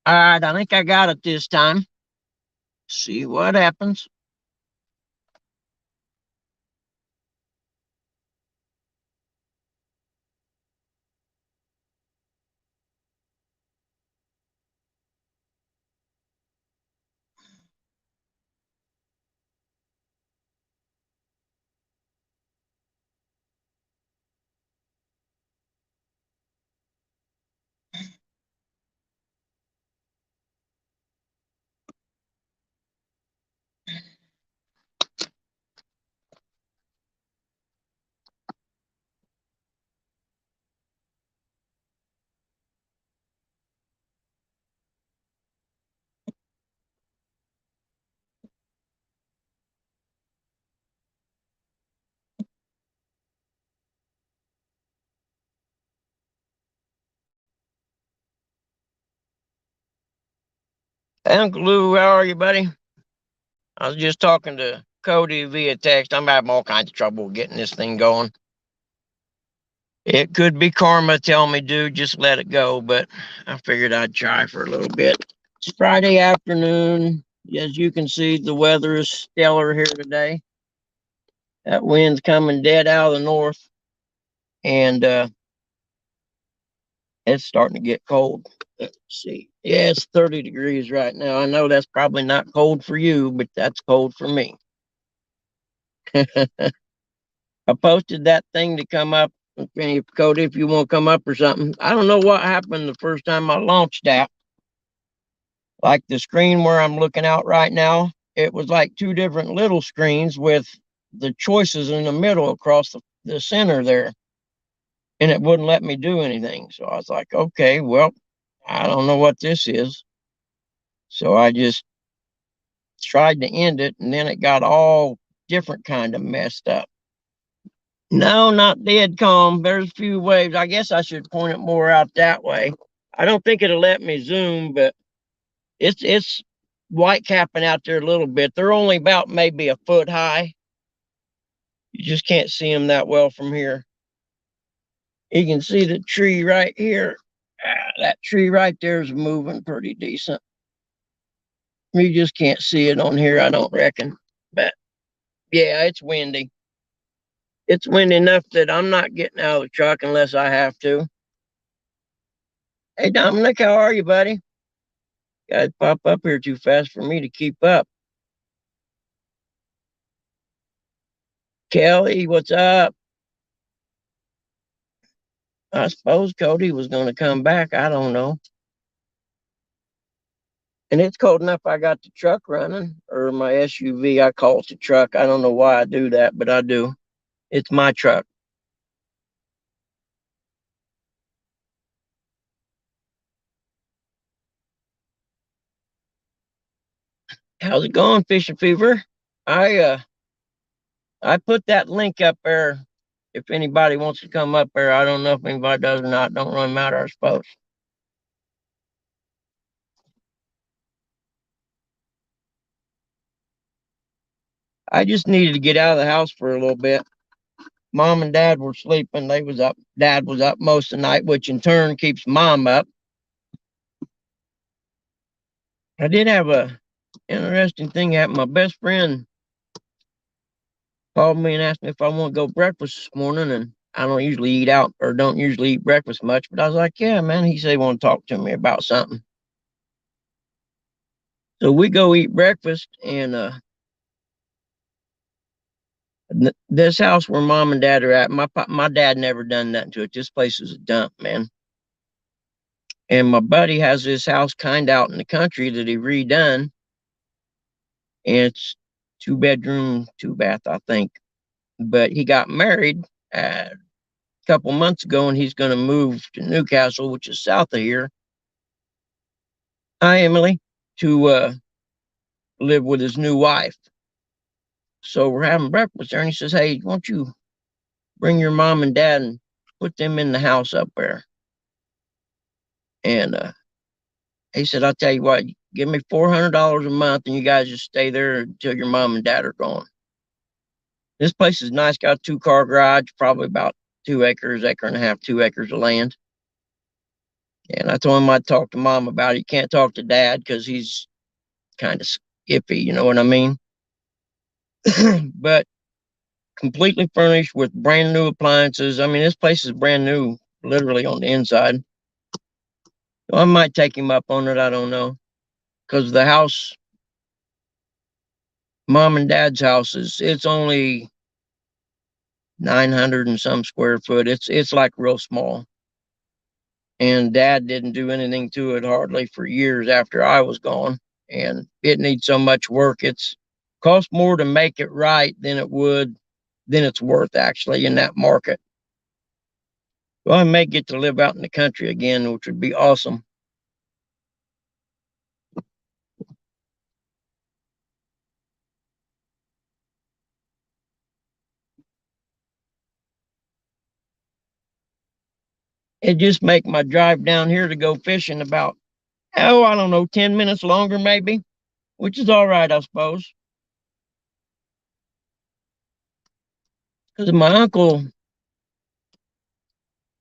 All right, I think I got it this time. See what happens. Uncle Lou, how are you, buddy? I was just talking to Cody via text. I'm having all kinds of trouble getting this thing going. It could be karma telling me, dude, just let it go, but I figured I'd try for a little bit. It's Friday afternoon. As you can see, the weather is stellar here today. That wind's coming dead out of the north, and it's starting to get cold. Let's see. Yeah, it's 30 degrees right now. I know that's probably not cold for you, but that's cold for me. I posted that thing to come up. If Cody, if you want to come up or something. I don't know what happened the first time I launched that. Like the screen where I'm looking out right now, it was like two different little screens with the choices in the middle across the center there. And it wouldn't let me do anything. So I was like, okay, well, I don't know what this is. So I just tried to end it, and then it got all different kind of messed up. No, not dead calm. There's a few waves. I guess I should point it more out that way. I don't think it'll let me zoom, but it's white capping out there a little bit. They're only about maybe a foot high. You just can't see them that well from here. You can see the tree right here. That tree right there is moving pretty decent. You just can't see it on here, I don't reckon. But yeah, it's windy. It's windy enough that I'm not getting out of the truck unless I have to. Hey, Dominic, how are you, buddy? Guys pop up here too fast for me to keep up. Kelly, what's up? I suppose Cody was going to come back. I don't know. And it's cold enough. I got the truck running, or my SUV. I call it the truck. I don't know why I do that, but I do. It's my truck. How's it going, Fishing Fever? I uh I put that link up there. If anybody wants to come up there, I don't know if anybody does or not. Don't really matter, I suppose. I just needed to get out of the house for a little bit. Mom and Dad were sleeping. They was up. Dad was up most of the night, which in turn keeps Mom up. I did have a interesting thing happen. My best friend called me and asked me if I want to go breakfast this morning, and I don't usually eat out or don't usually eat breakfast much. But I was like, "Yeah, man." He said he want to talk to me about something. So we go eat breakfast, and this house where Mom and Dad are at, my dad never done nothing to it. This place is a dump, man. And my buddy has this house kind of out in the country that he redone, and it's two bedroom, two bath, I think. But he got married a couple months ago, and he's going to move to Newcastle, which is south of here. Hi, Emily, to live with his new wife. So we're having breakfast there, and he says, "Hey, won't you bring your mom and dad and put them in the house up there?" And he said, "I'll tell you what, give me $400 a month, and you guys just stay there until your mom and dad are gone." This place is nice. Got a two-car garage, probably about 2 acres, acre and a half, 2 acres of land. And I told him I'd talk to mom about it. You can't talk to dad because he's kind of iffy, you know what I mean? But completely furnished with brand new appliances. I mean, this place is brand new, literally on the inside. So I might take him up on it. I don't know. Because the house, mom and dad's house, it's only 900 and some square foot. It's like real small. And dad didn't do anything to it hardly for years after I was gone. And it needs so much work. It's cost more to make it right than it's worth actually in that market. Well, I may get to live out in the country again, which would be awesome. It just make my drive down here to go fishing about, oh, I don't know, 10 minutes longer maybe, which is all right, I suppose. Because my uncle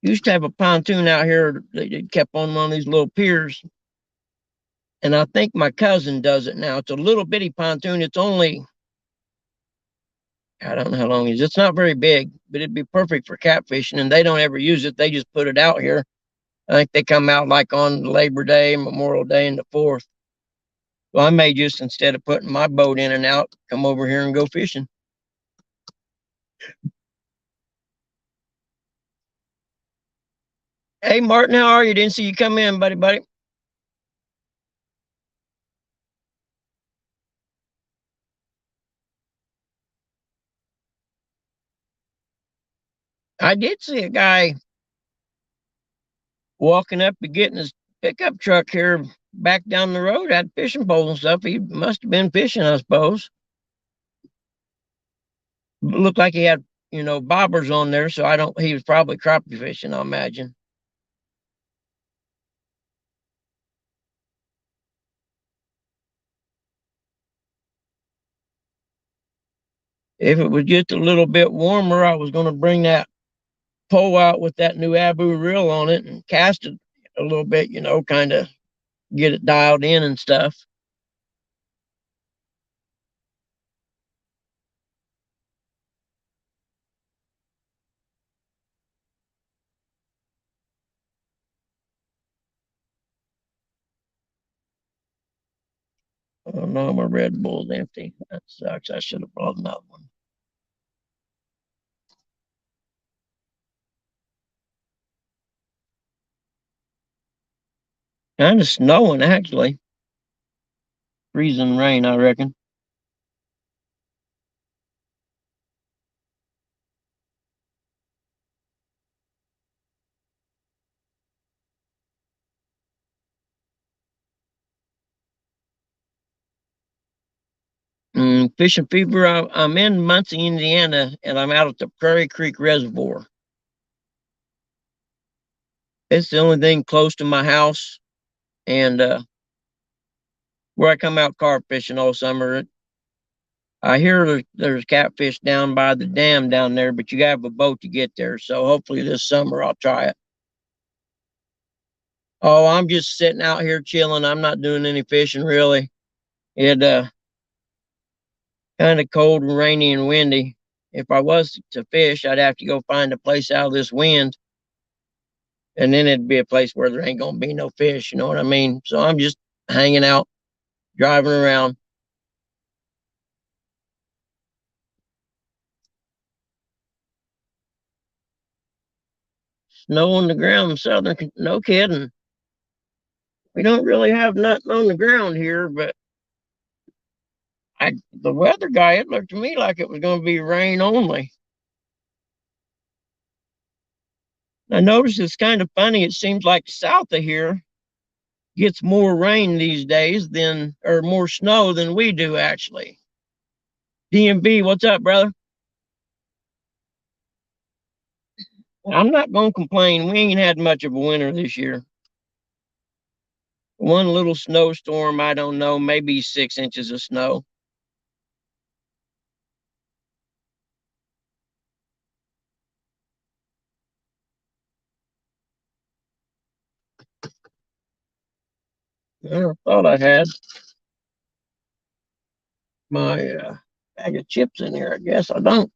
used to have a pontoon out here that kept on one of these little piers. And I think my cousin does it now. It's a little bitty pontoon. It's only, I don't know how long it is. It's not very big, but it'd be perfect for catfishing. And they don't ever use it. They just put it out here. I think they come out like on Labor Day, Memorial Day, and the 4th. Well, I may just, instead of putting my boat in and out, come over here and go fishing. Hey, Martin, how are you? Didn't see you come in, buddy. I did see a guy walking up and getting his pickup truck here back down the road, had fishing poles and stuff. He must have been fishing, I suppose. Looked like he had, bobbers on there, so I don't, he was probably crappie fishing, I imagine. If it was just a little bit warmer, I was going to bring that pole out with that new Abu reel on it and cast it a little bit, kind of get it dialed in and stuff. Oh no, my Red Bull's empty. That sucks. I should have brought another one. Kind of snowing actually. Freezing rain, I reckon. Fishing fever. I'm in Muncie, Indiana, and I'm out at the Prairie Creek Reservoir. It's the only thing close to my house, and where I come out carp fishing all summer. I hear there's catfish down by the dam down there, but you gotta have a boat to get there. So hopefully this summer I'll try it. Oh, I'm just sitting out here chilling. I'm not doing any fishing really. It kind of cold and rainy and windy. If I was to fish, I'd have to go find a place out of this wind, and then it'd be a place where there ain't gonna be no fish. You know what I mean? So I'm just hanging out, driving around. Snow on the ground in southern, no kidding. We don't really have nothing on the ground here, but the weather guy, it looked to me like it was going to be rain only. I noticed it's kind of funny. It seems like south of here gets more rain these days or more snow than we do actually. DMB, what's up, brother? I'm not going to complain. We ain't had much of a winter this year. One little snowstorm, I don't know, maybe 6 inches of snow. I thought I had my bag of chips in here. I guess I don't.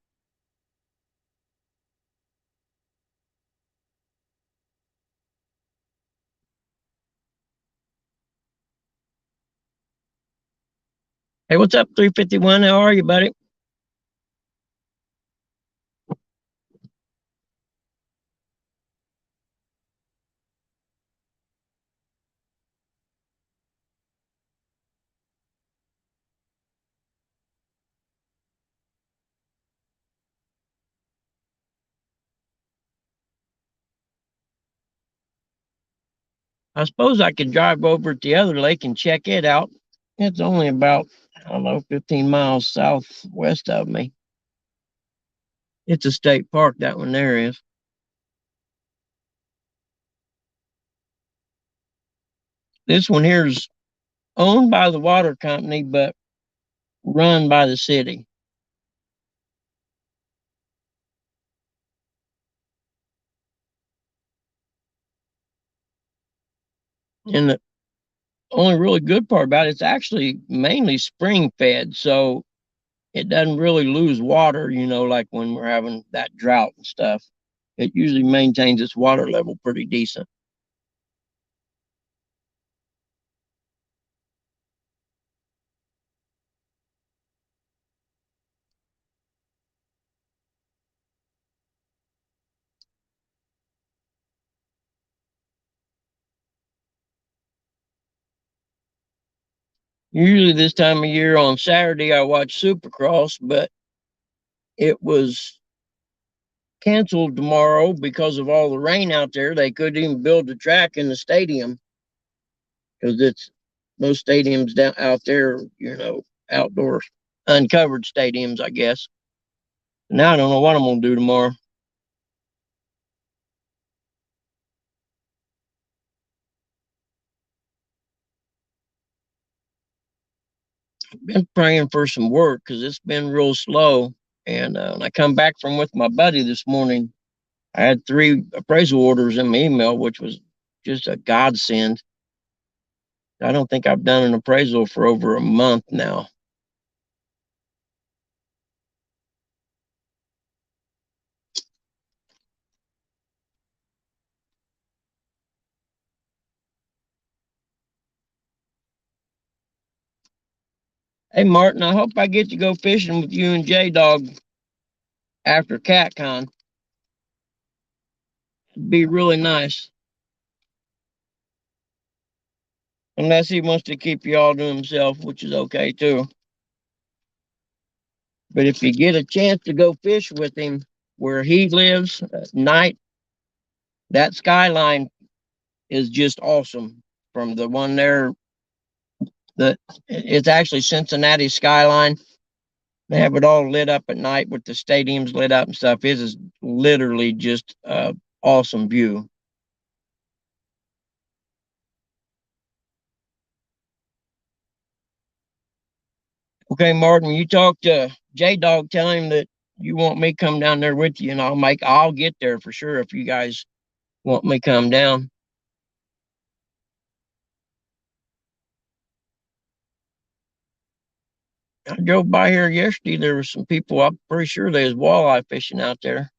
Hey, what's up, 351? How are you, buddy? I suppose I could drive over to the other lake and check it out. It's only about, I don't know, 15 miles southwest of me. It's a state park, that one there is. This one here is owned by the water company, but run by the city. And the only really good part about it's actually mainly spring fed, so it doesn't really lose water, like when we're having that drought and stuff. It usually maintains its water level pretty decent. Usually this time of year on Saturday I watch Supercross, but it was canceled tomorrow because of all the rain out there. They couldn't even build the track in the stadium because it's those stadiums down out there, outdoor uncovered stadiums, I guess. Now I don't know what I'm gonna do tomorrow. Been praying for some work because it's been real slow. And when I come back from with my buddy this morning, I had 3 appraisal orders in my email, which was just a godsend. I don't think I've done an appraisal for over a month now. Hey, Martin, I hope I get to go fishing with you and J Dog after CatCon. It'd be really nice. Unless he wants to keep you all to himself, which is okay too. But if you get a chance to go fish with him where he lives at night, that skyline is just awesome. From the one there, that it's actually Cincinnati skyline. They have it all lit up at night with the stadiums lit up and stuff. It is literally just awesome view. Okay, Martin, you talk to J Dog, tell him that you want me come down there with you, and I'll get there for sure if you guys want me come down. I drove by here yesterday. There were some people. I'm pretty sure there's walleye fishing out there,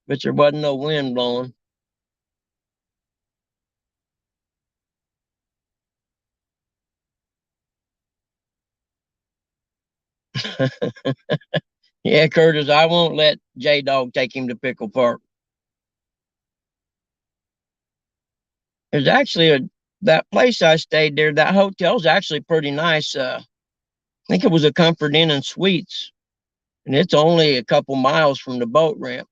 but there wasn't no wind blowing. Yeah, Curtis, I won't let J Dog take him to Pickle Park. There's actually that place I stayed there. That hotel's actually pretty nice. I think it was a Comfort Inn and Suites, and it's only a couple miles from the boat ramp.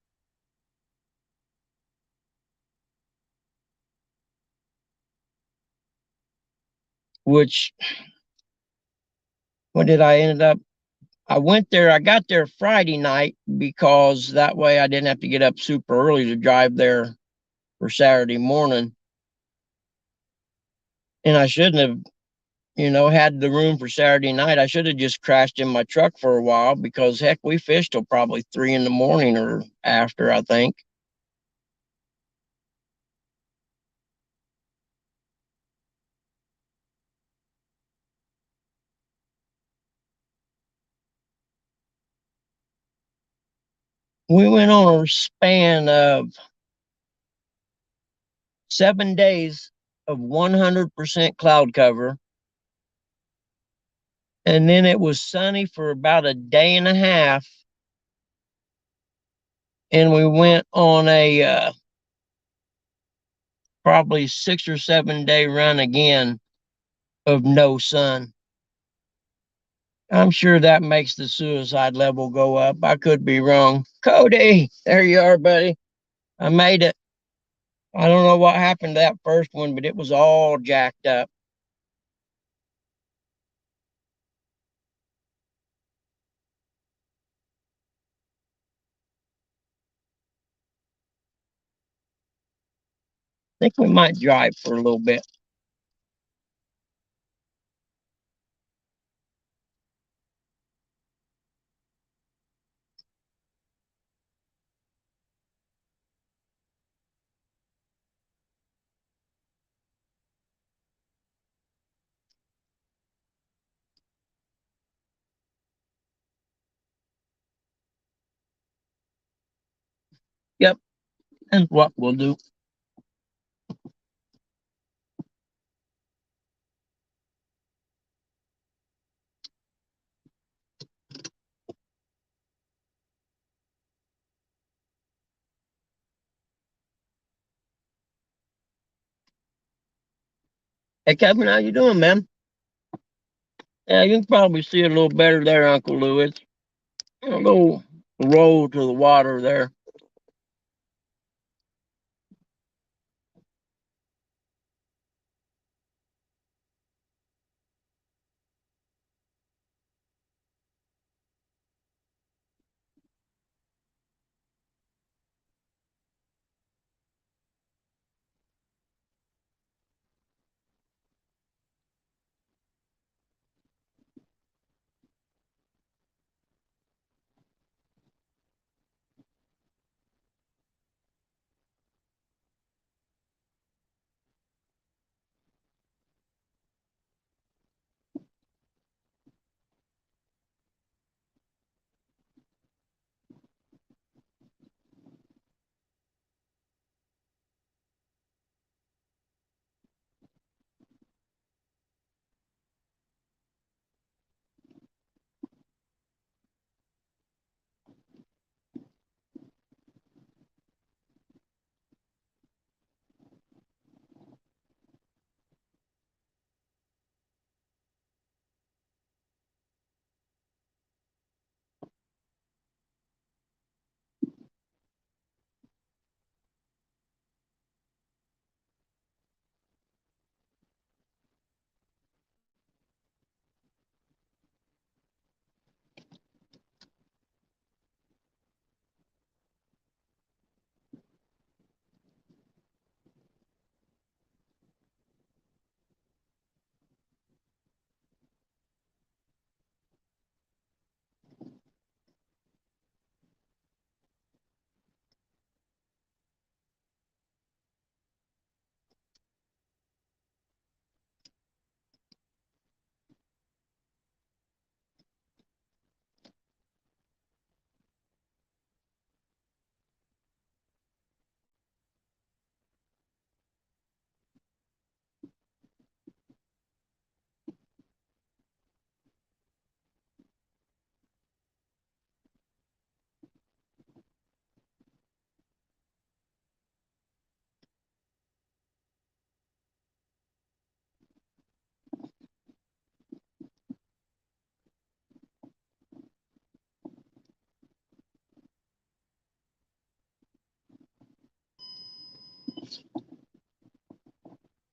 Which, what did I ended up? I went there. I got there Friday night because that way I didn't have to get up super early to drive there for Saturday morning. And I shouldn't have, had the room for Saturday night. I should have just crashed in my truck for a while because heck, we fished till probably 3 in the morning or after, I think. We went on a span of 7 days of 100% cloud cover. And then it was sunny for about a day and a half. And we went on a probably 6 or 7 day run again of no sun. I'm sure that makes the suicide level go up. I could be wrong. Cody, there you are, buddy. I made it. I don't know what happened to that first one, but it was all jacked up. I think we might drive for a little bit. Yep, that's what we'll do. Hey, Kevin, how you doing, man? Yeah, you can probably see it a little better there, Uncle Lewis. A little roll to the water there.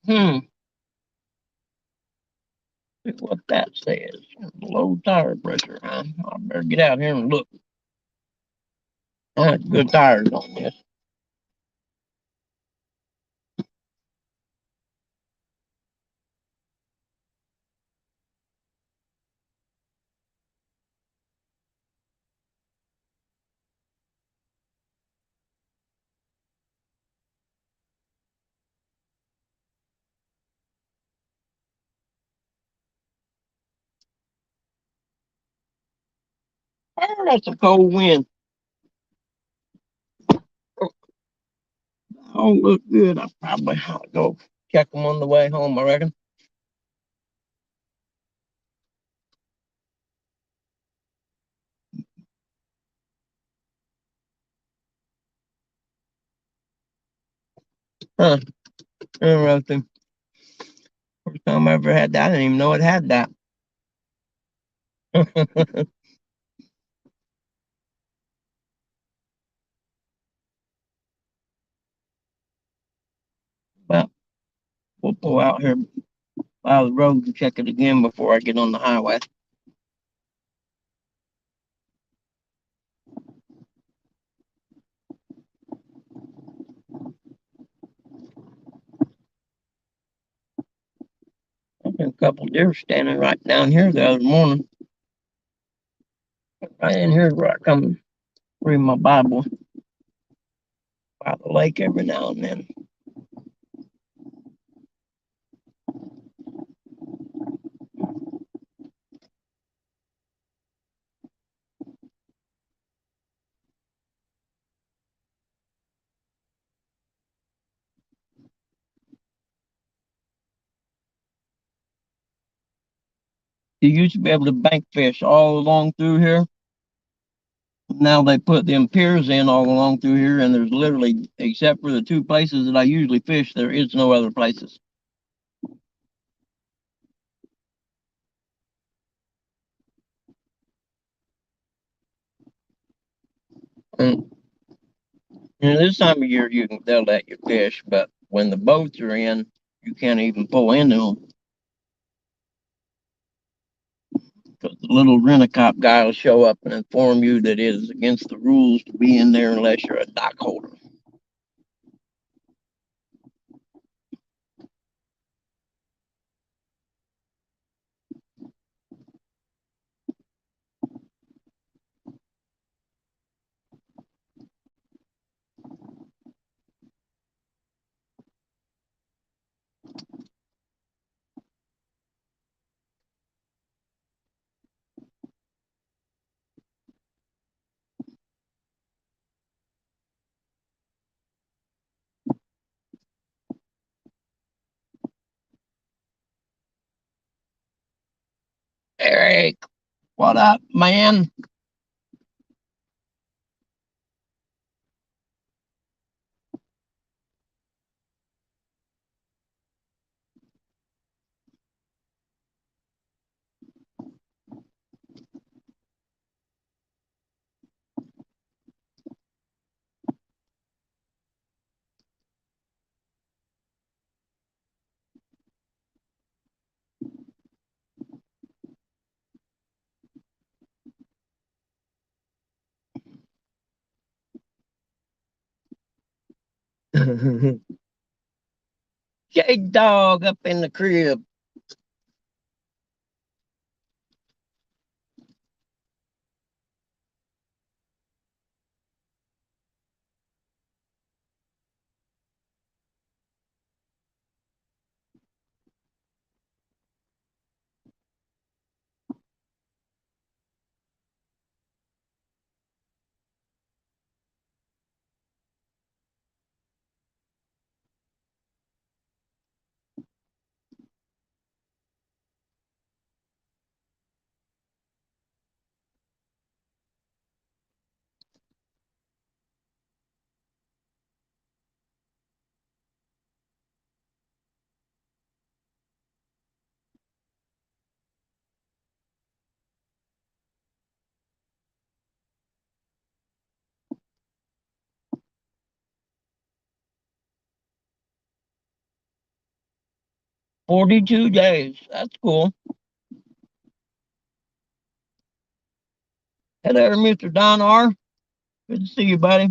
Hmm. See what that says. Low tire pressure, huh? I better get out here and look. I had good tires on this. Oh, that's a cold wind. all look good. I probably ought to go check them on the way home, I reckon. Huh, interesting. First time I ever had that, I didn't even know it had that. Well, we'll pull out here by the road and check it again before I get on the highway. There's been a couple deer standing right down here the other morning. Right in here where I come read my Bible by the lake every now and then. You used to be able to bank fish all along through here. Now they put them piers in all along through here, and there's literally, except for the two places that I usually fish, there is no other places. And this time of year, they'll let you fish, but when the boats are in, you can't even pull into them because the little rent-a-cop guy will show up and inform you that it is against the rules to be in there unless you're a dock holder. Eric, what up, man? Jake Dog up in the crib. $42. That's cool. Hey there, Mr. Don R. Good to see you, buddy.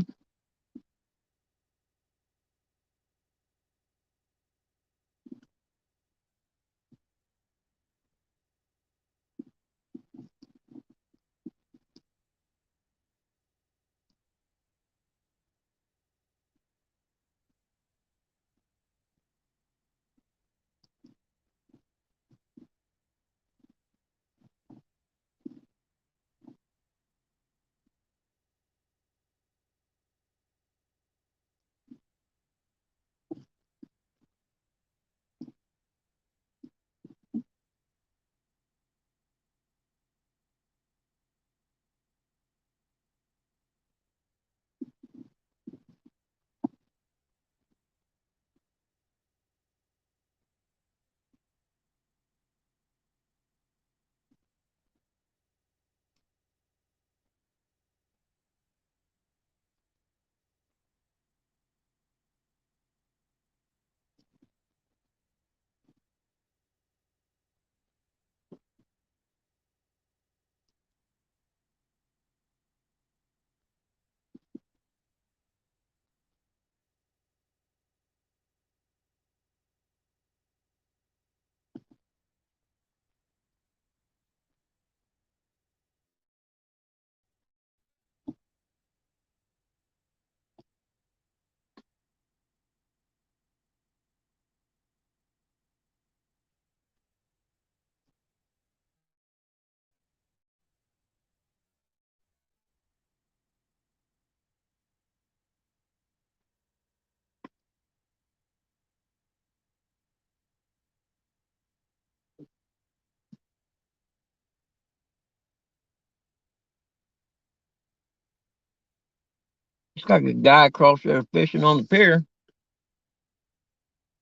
Looks like a guy across there fishing on the pier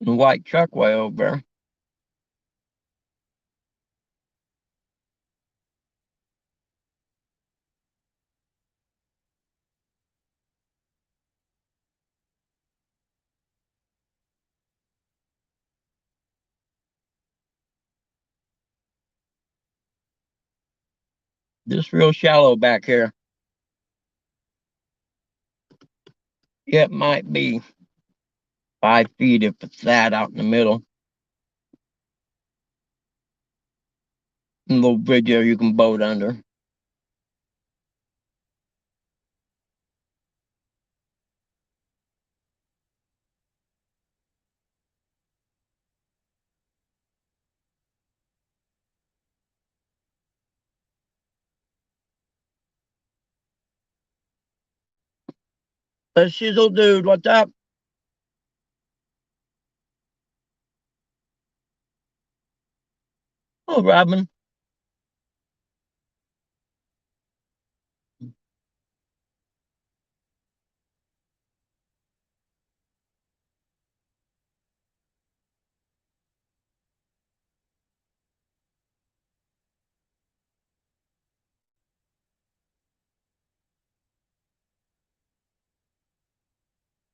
in a white truck way over there. Just real shallow back here. Yeah, it might be 5 feet if it's that out in the middle. A little bridge there you can boat under. Shizzle dude, what's up? Oh, Robin.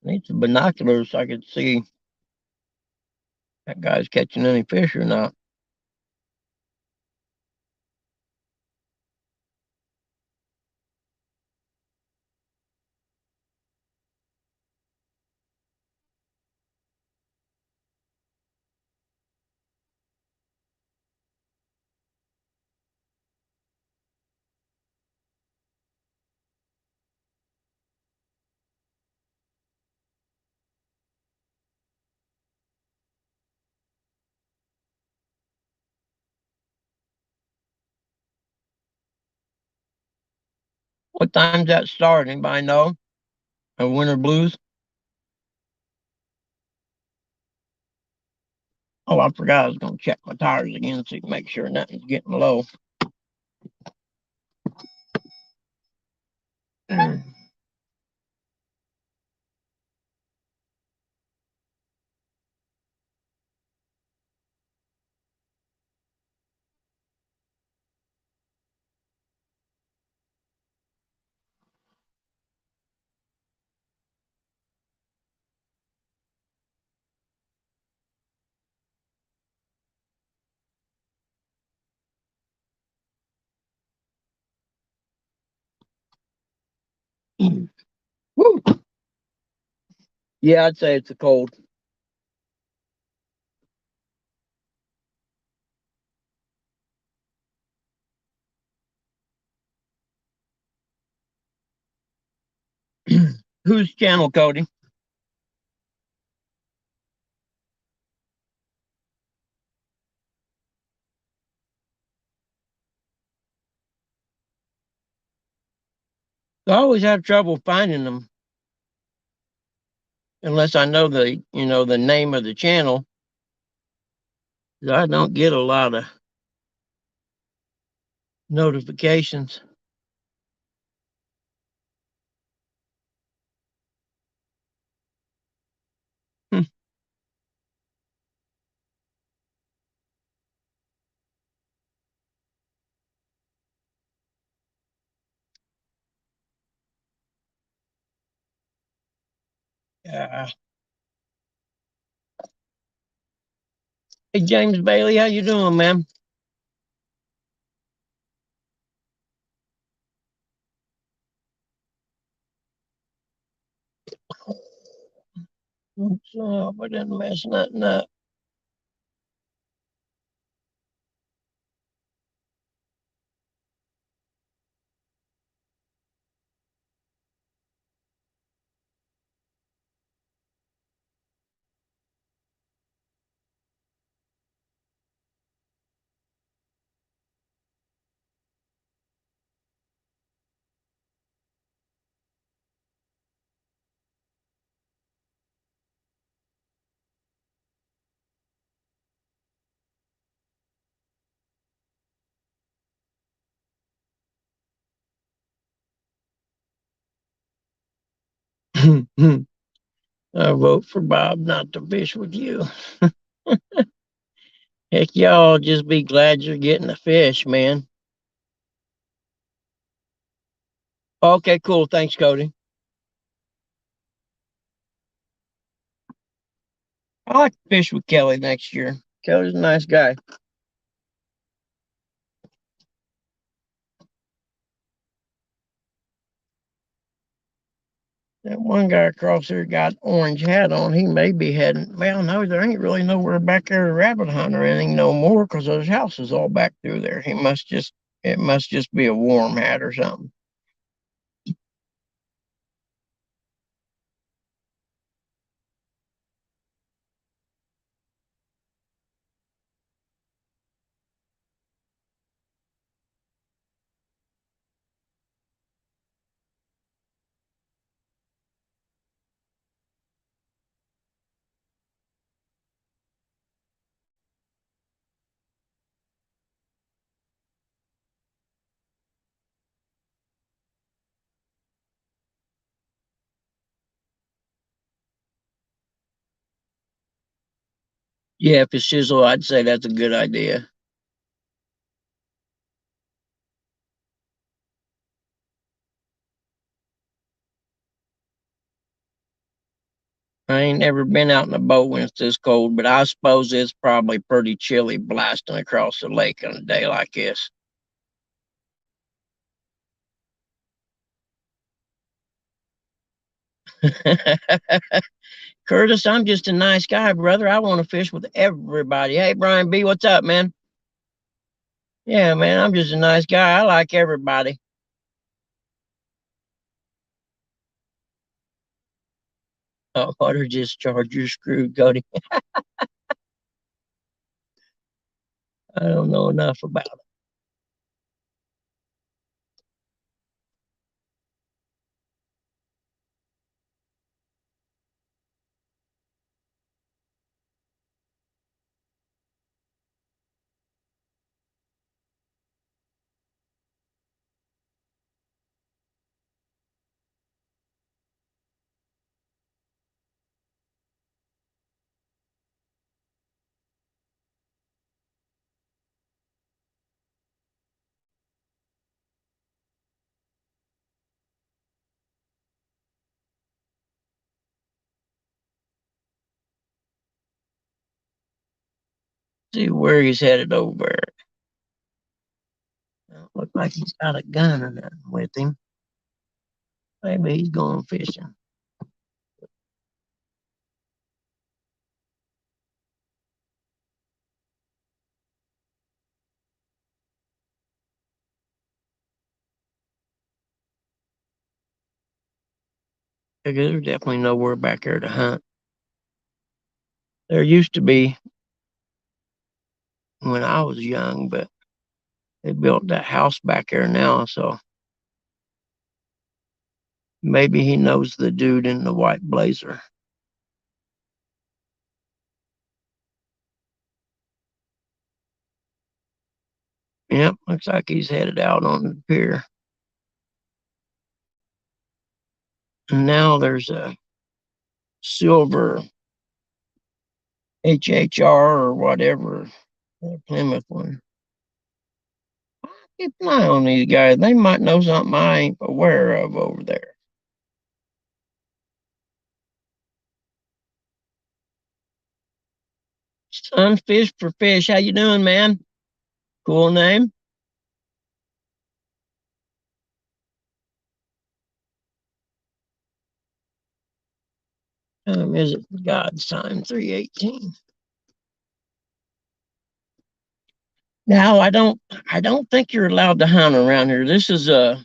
Need some binoculars so I could see that guy's catching any fish or not. What time's that start? Anybody know? Winter blues? Oh, I forgot I was going to check my tires again so you can make sure nothing's getting low. Woo. Yeah, I'd say it's a cold. Whose channel, Cody? I always have trouble finding them unless I know the name of the channel. I don't get a lot of notifications. Hmm. Yeah. Hey, James Bailey, how you doing, man? What's up? I didn't mess nothing up. I vote for Bob not to fish with you. Heck, y'all just be glad you're getting a fish, man. Okay, cool. Thanks, Cody. I like to fish with Kelly next year. Kelly's a nice guy. That one guy across there got orange hat on. He may be heading. Well, no, there ain't really nowhere back there to rabbit hunt or anything no more because those houses all back through there. He must just. It must just be a warm hat or something. Yeah, if it's sizzle, I'd say that's a good idea. I ain't never been out in a boat when it's this cold, but I suppose it's probably pretty chilly blasting across the lake on a day like this. Curtis, I'm just a nice guy, brother. I want to fish with everybody. Hey, Brian B., what's up, man? Yeah, man, I'm just a nice guy. I like everybody. Water discharge, you're screwed, Cody. I don't know enough about it. See where he's headed over. Don't look like he's got a gun or nothing with him. Maybe he's going fishing. Because there's definitely nowhere back there to hunt. There used to be when I was young, but they built that house back there now, so maybe he knows the dude in the white blazer. Yep, looks like he's headed out on the pier. And now there's a silver HHR or whatever, the Plymouth one. Keep an eye on these guys. They might know something I ain't aware of over there. Sunfish for fish. How you doing, man? Cool name. Is it God's time? 3:18. Now I don't think you're allowed to hunt around here. This is a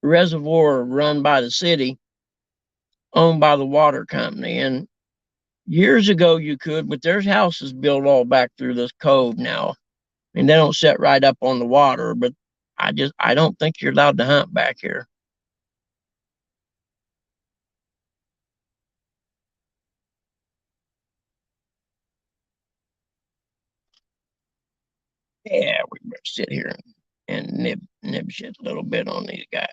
reservoir run by the city, owned by the water company. And years ago you could, but there's houses built all back through this cove now. And they don't set right up on the water, but I don't think you're allowed to hunt back here. Yeah, we better sit here and nib shit a little bit on these guys.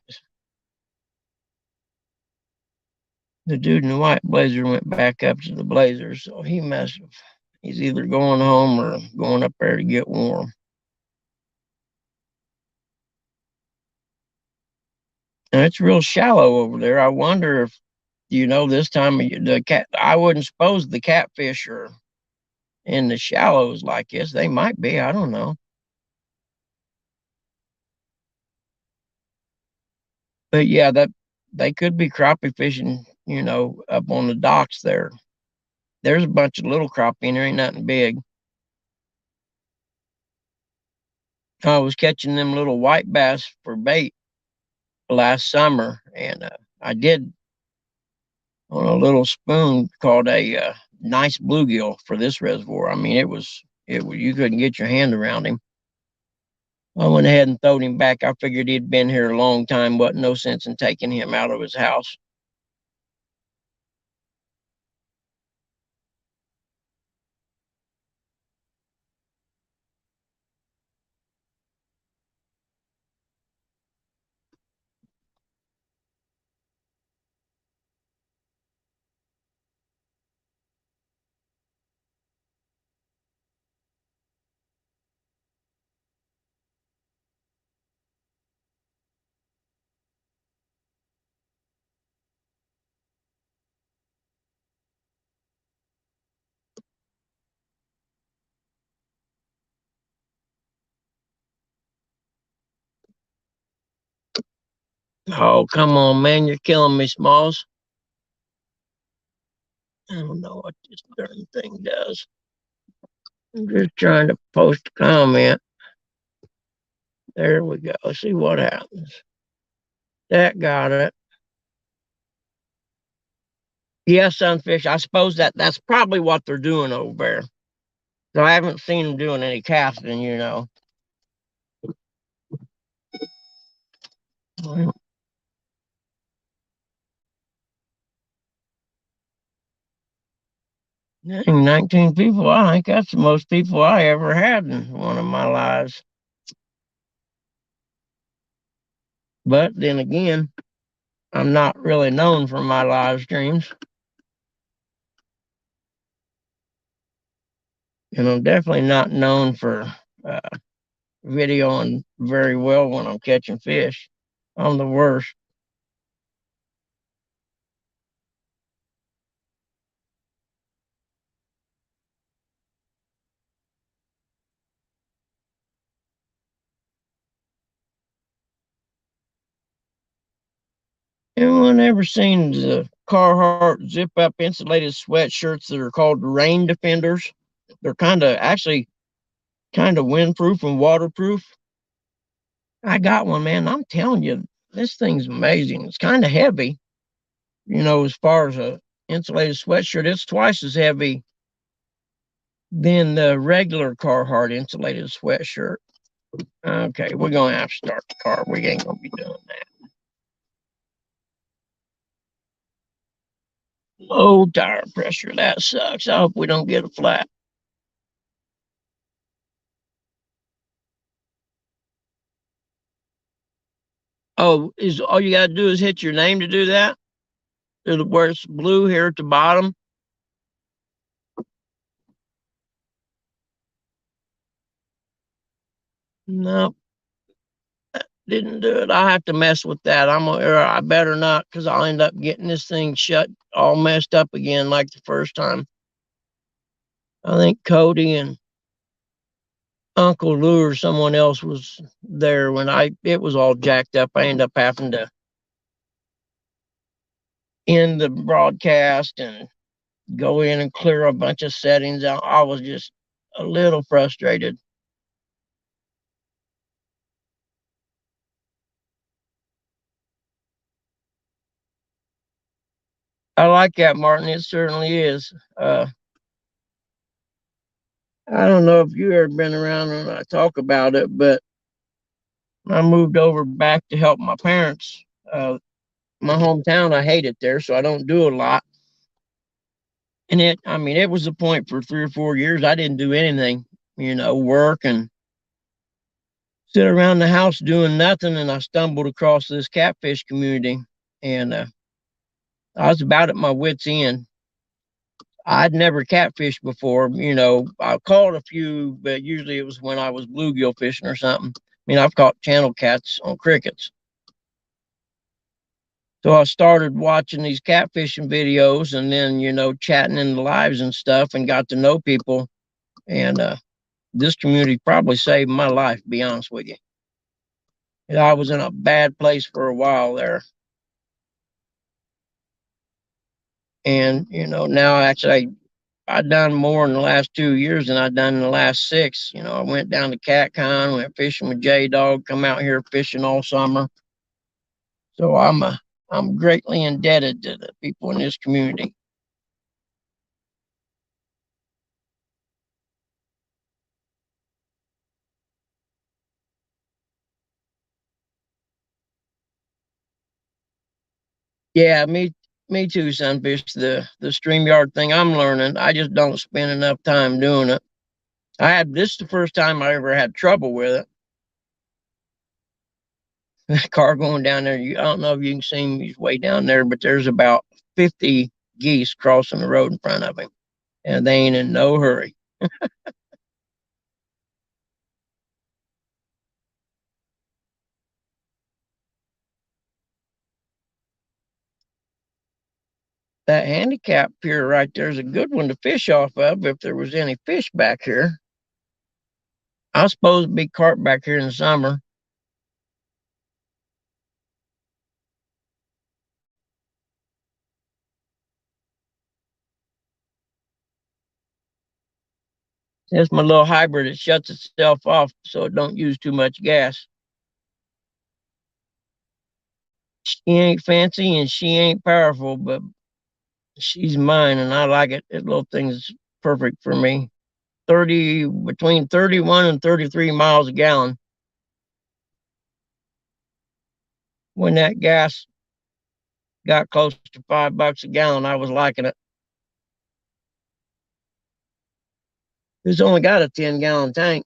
The dude in the white blazer went back up to the blazer, so he must have. He's either going home or going up there to get warm. And it's real shallow over there. I wonder if this time of year, the cat. I wouldn't suppose the catfish are in the shallows like this. They might be. I don't know. But yeah, that they could be crappie fishing. Up on the docks there. There's a bunch of little crappie in there. Ain't nothing big. I was catching them little white bass for bait last summer, and I did on a little spoon called a nice bluegill for this reservoir. I mean, it was you couldn't get your hand around him. I went ahead and throwed him back. I figured he'd been here a long time. Wasn't no sense in taking him out of his house. Oh, come on, man. You're killing me, Smalls. I don't know what this darn thing does. I'm just trying to post a comment. There we go. See what happens. That got it. Yeah, sunfish. I suppose that's probably what they're doing over there. So I haven't seen them doing any casting. 19 people. I think that's the most people I ever had in one of my lives. But then again, I'm not really known for my live streams. And I'm definitely not known for uh, videoing very well when I'm catching fish. I'm the worst. Anyone ever seen the Carhartt zip up insulated sweatshirts that are called rain defenders? They're actually kind of windproof and waterproof. I got one, man. I'm telling you, this thing's amazing. It's kind of heavy, as far as a insulated sweatshirt. It's twice as heavy than the regular Carhartt insulated sweatshirt. Okay, we're gonna have to start the car. We ain't gonna be doing that. Low tire pressure. That sucks. I hope we don't get a flat. Oh, is all you gotta do is hit your name to do that? Where it's blue here at the bottom. No, didn't do it. I have to mess with that. I better not, because I'll end up getting this thing shut all messed up again like the first time. I think Cody and Uncle Lou or someone else was there when it was all jacked up. I ended up having to end the broadcast and go in and clear a bunch of settings out. I was just a little frustrated. I like that, Martin. It certainly is. I don't know if you ever been around when I talk about it, but I moved over back to help my parents. My hometown, I hate it there, so I don't do a lot. And I mean, it was a point for 3 or 4 years I didn't do anything, work and sit around the house doing nothing. And I stumbled across this catfish community, and I was about at my wit's end. I'd never catfished before. I caught a few, but usually it was when I was bluegill fishing or something. I mean, I've caught channel cats on crickets. So I started watching these catfishing videos and then, chatting in the lives and stuff and got to know people. And this community probably saved my life, to be honest with you. I was in a bad place for a while there. And, now actually I've done more in the last 2 years than I've done in the last 6. I went down to CatCon, went fishing with J Dog, come out here fishing all summer. So I'm greatly indebted to the people in this community. Yeah, me too, Sunfish. The StreamYard thing I'm learning. I just don't spend enough time doing it. This is the first time I ever had trouble with it. The car going down there. I don't know if you can see him. He's way down there, but there's about 50 geese crossing the road in front of him, and they ain't in no hurry. That handicap pier right there is a good one to fish off of if there was any fish back here. I was supposed to be carp back here in the summer. It's my little hybrid. It shuts itself off so it don't use too much gas. She ain't fancy and she ain't powerful, but she's mine and I like it. That little thing's perfect for me. between 31 and 33 miles a gallon. When that gas got close to $5 a gallon, I was liking it. It's only got a 10-gallon tank,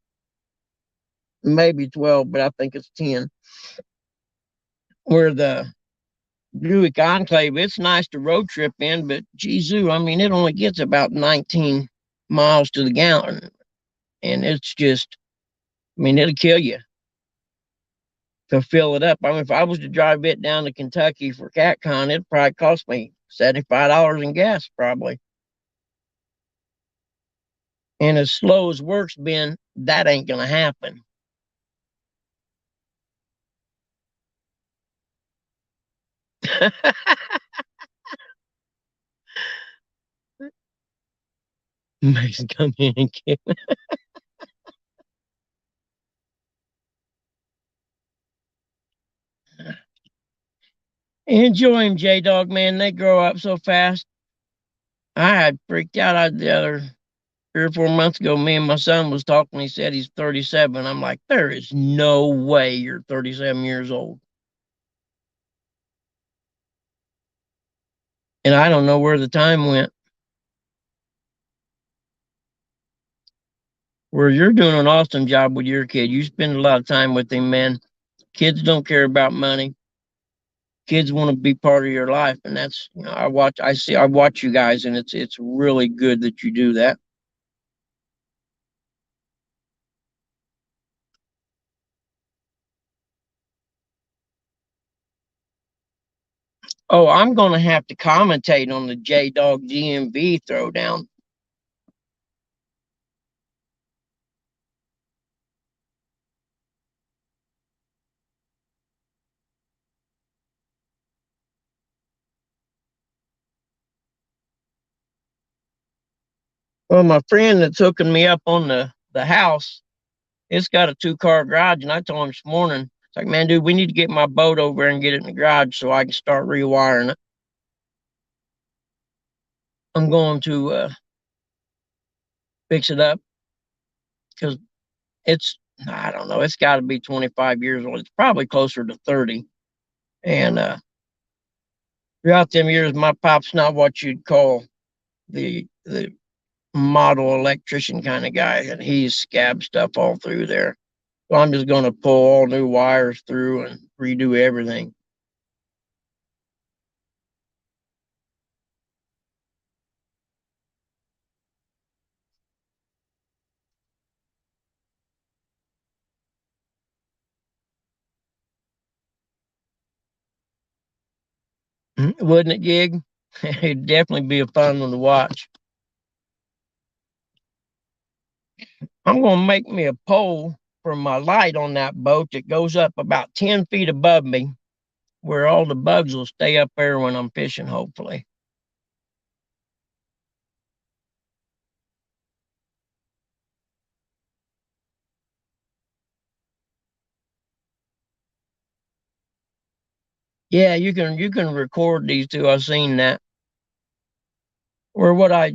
maybe 12, but I think it's 10. Where the Buick Enclave, it's nice to road trip in, but Jizu, I mean, it only gets about 19 miles to the gallon. And it's just, I mean, it'll kill you to fill it up. I mean, if I was to drive it down to Kentucky for CatCon, it'd probably cost me $75 in gas, probably. And as slow as work's been, that ain't gonna happen. Mason come in and kill. Enjoy him, J Dog, man. They grow up so fast. I had freaked out the other 3 or 4 months ago. Me and my son was talking. He said he's 37. I'm like, there is no way you're 37 years old. And I don't know where the time went. Where you're doing an awesome job with your kid. You spend a lot of time with him, man. Kids don't care about money. Kids want to be part of your life, and that's I watch you guys, and it's really good that you do that. Oh, I'm gonna have to commentate on the J Dog GMV throwdown. Well, my friend that's hooking me up on the house, it's got a 2-car garage, and I told him this morning, it's like, man, dude, we need to get my boat over there and get it in the garage so I can start rewiring it. I'm going to fix it up because it's I don't know, it's got to be 25 years old. It's probably closer to 30. And throughout them years, my pop's not what you'd call the model electrician kind of guy, and he's scabbed stuff all through there. So I'm just going to pull all new wires through and redo everything. Wouldn't it, Gig? It'd definitely be a fun one to watch. I'm going to make me a pole for my light on that boat that goes up about 10 feet above me, where all the bugs will stay up there when I'm fishing, hopefully. Yeah, you can record these too. I've seen that. Or what I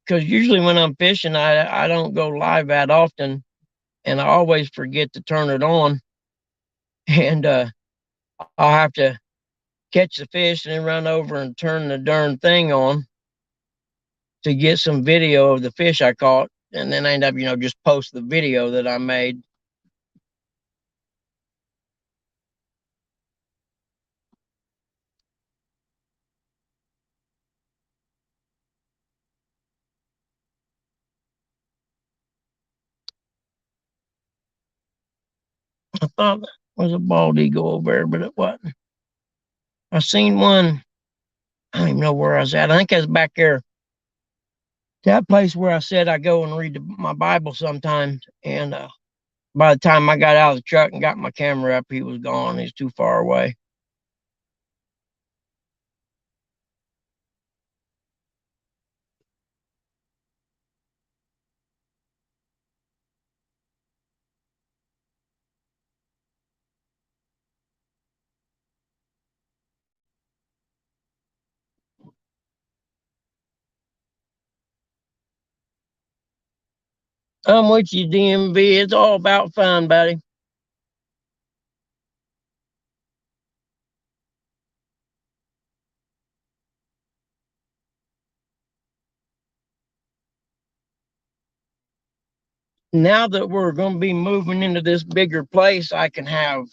because usually when I'm fishing, I don't go live that often, and I always forget to turn it on, and I'll have to catch the fish and then run over and turn the darn thing on to get some video of the fish I caught, and then I end up just post the video that I made. I thought it was a bald eagle over there, but it wasn't. I seen one. I don't even know where I was at. I think I was back there, that place where I said I go and read my Bible sometimes. And by the time I got out of the truck and got my camera up, he was gone. He's too far away. I'm with you, DMV. It's all about fun, buddy. Now that we're going to be moving into this bigger place, I can have,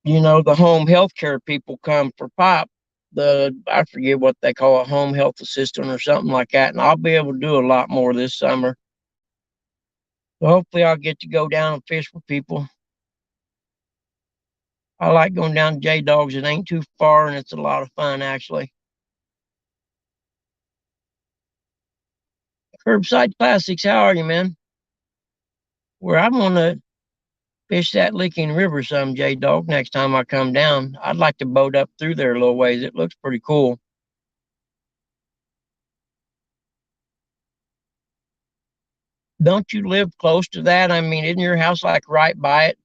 the home health care people come for pop. I forget what they call a home health assistant or something like that. And I'll be able to do a lot more this summer. So hopefully I'll get to go down and fish with people. I like going down to J Dogs. It ain't too far and it's a lot of fun actually. Curbside Classics, how are you, man? Where I'm gonna fish that Licking River some, J Dog, next time I come down. I'd like to boat up through there a little ways. It looks pretty cool. Don't you live close to that? I mean, isn't your house like right by it?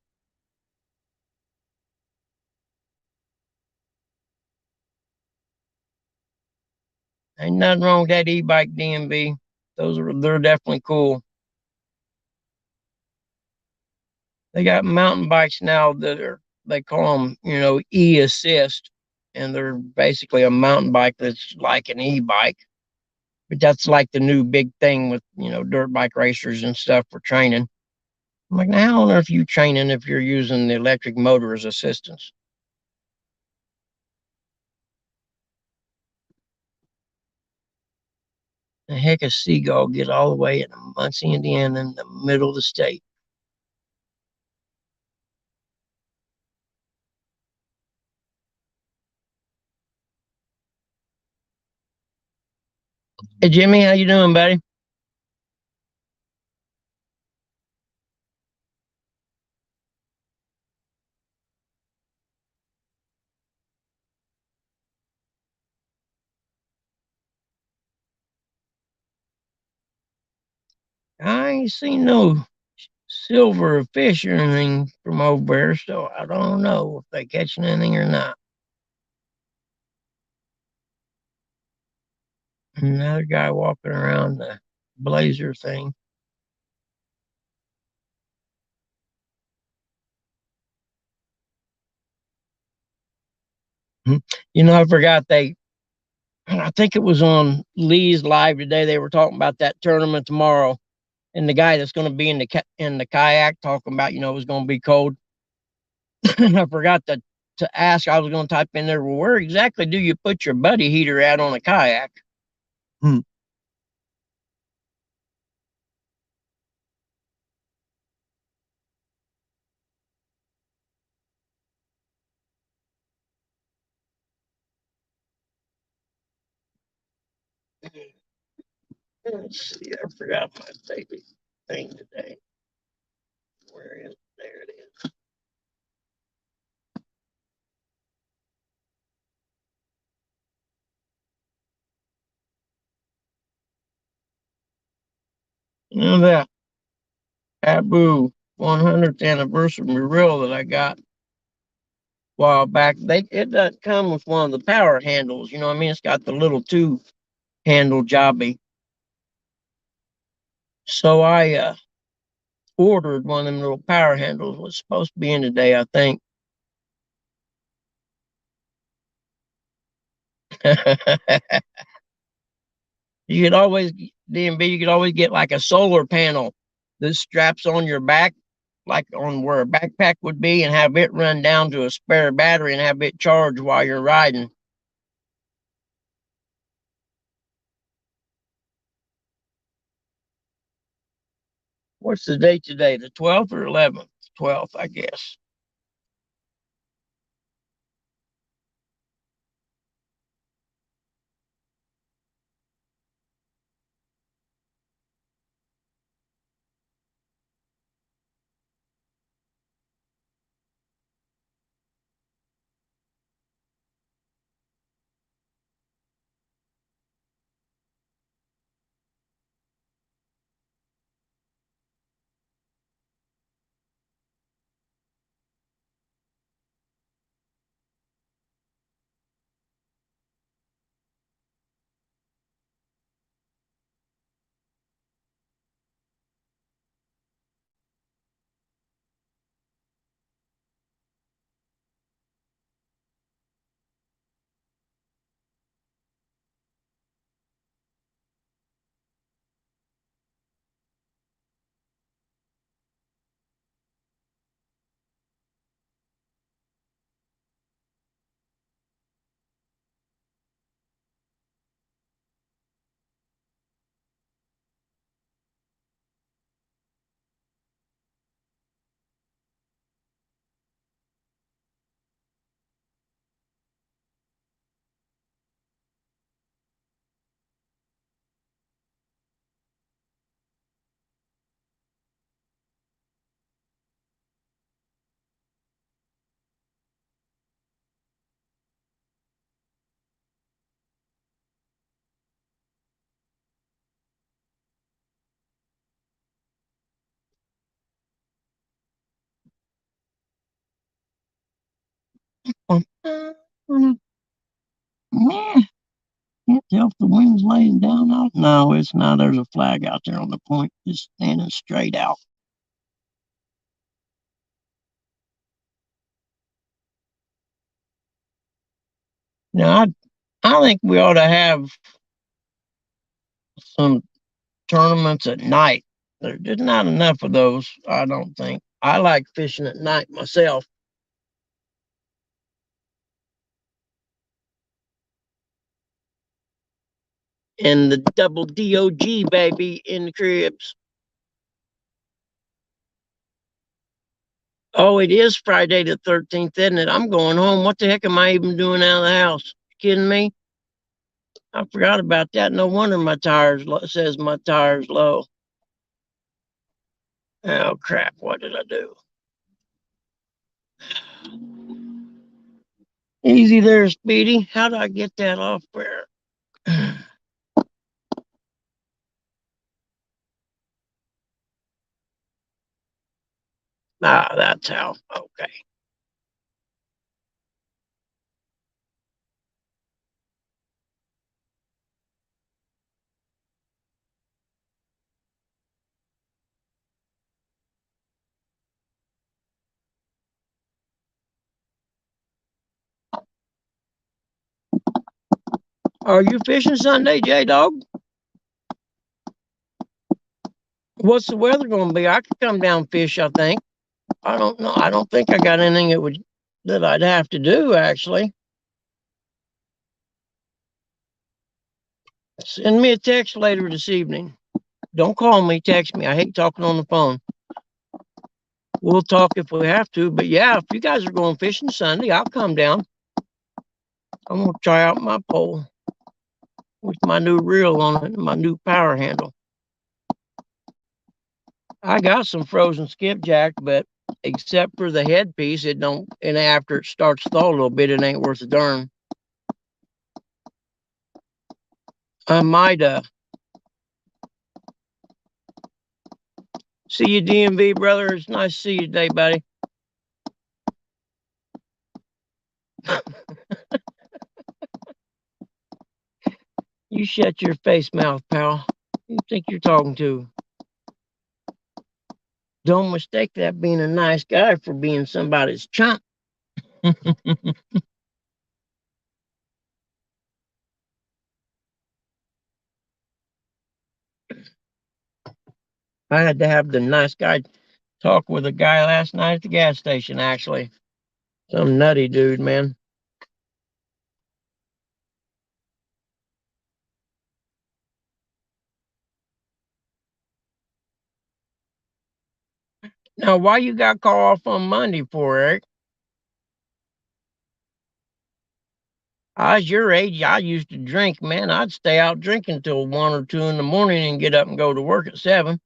Ain't nothing wrong with that e-bike, DMV. They're definitely cool. They got mountain bikes now they call them, e-assist, and they're basically a mountain bike that's like an e-bike. But that's like the new big thing with, dirt bike racers and stuff for training. I'm like, now, how on earth are you training if you're using the electric motor as assistance? The heck a seagull get all the way in Muncie, Indiana, in the middle of the state? Hey Jimmy, how you doing, buddy? I ain't seen no silver fish or anything from over there, so I don't know if they catching anything or not. Another guy walking around the blazer thing. I forgot I think it was on Lee's live today. They were talking about that tournament tomorrow, and the guy that's going to be in the kayak talking about, it was going to be cold. And I forgot to ask. I was going to type in there, well, where exactly do you put your buddy heater at on a kayak? Hmm. Let's see, I forgot my baby thing today. Where is it? There it is. You know that Abu 100th anniversary reel that I got a while back. It doesn't come with one of the power handles. You know what I mean? It's got the little two handle jobby. So I ordered one of them little power handles. It was supposed to be in today, I think. You could always DMB. You could always get like a solar panel that straps on your back, like on where a backpack would be, and have it run down to a spare battery and have it charged while you're riding. What's the date today? The 12th or 11th? 12th, I guess. Yeah, can't tell if the wind's laying down out. No, it's not. There's a flag out there on the point, just standing straight out. Now, I think we ought to have some tournaments at night. There's not enough of those, I don't think. I like fishing at night myself. And the double DOG baby in the cribs. Oh, it is Friday the 13th, isn't it? I'm going home. What the heck am I even doing out of the house? You kidding me? I forgot about that. No wonder my tires says my tires low. Oh crap! What did I do? Easy there, Speedy. How do I get that off there? Ah, that's how. Okay. Are you fishing Sunday, J Dog? What's the weather going to be? I could come down and fish. I think. I don't know. I don't think I got anything that I'd have to do actually. Send me a text later this evening. Don't call me. Text me. I hate talking on the phone. We'll talk if we have to. But yeah, if you guys are going fishing Sunday, I'll come down. I'm gonna try out my pole. with my new reel on it and my new power handle. I got some frozen skipjack, but except for the headpiece, it don't, and after it starts to thaw a little bit, it ain't worth a darn. I might see you, DMV brother. It's nice to see you today, buddy. You shut your face mouth, pal. Who you think you're talking to? Don't mistake that being a nice guy for being somebody's chump. I had to have the nice guy talk with a guy last night at the gas station, actually. Some nutty dude, man. Now, why you got called off on Monday for, Eric? I was your age. I used to drink, man. I'd stay out drinking till 1 or 2 in the morning and get up and go to work at 7.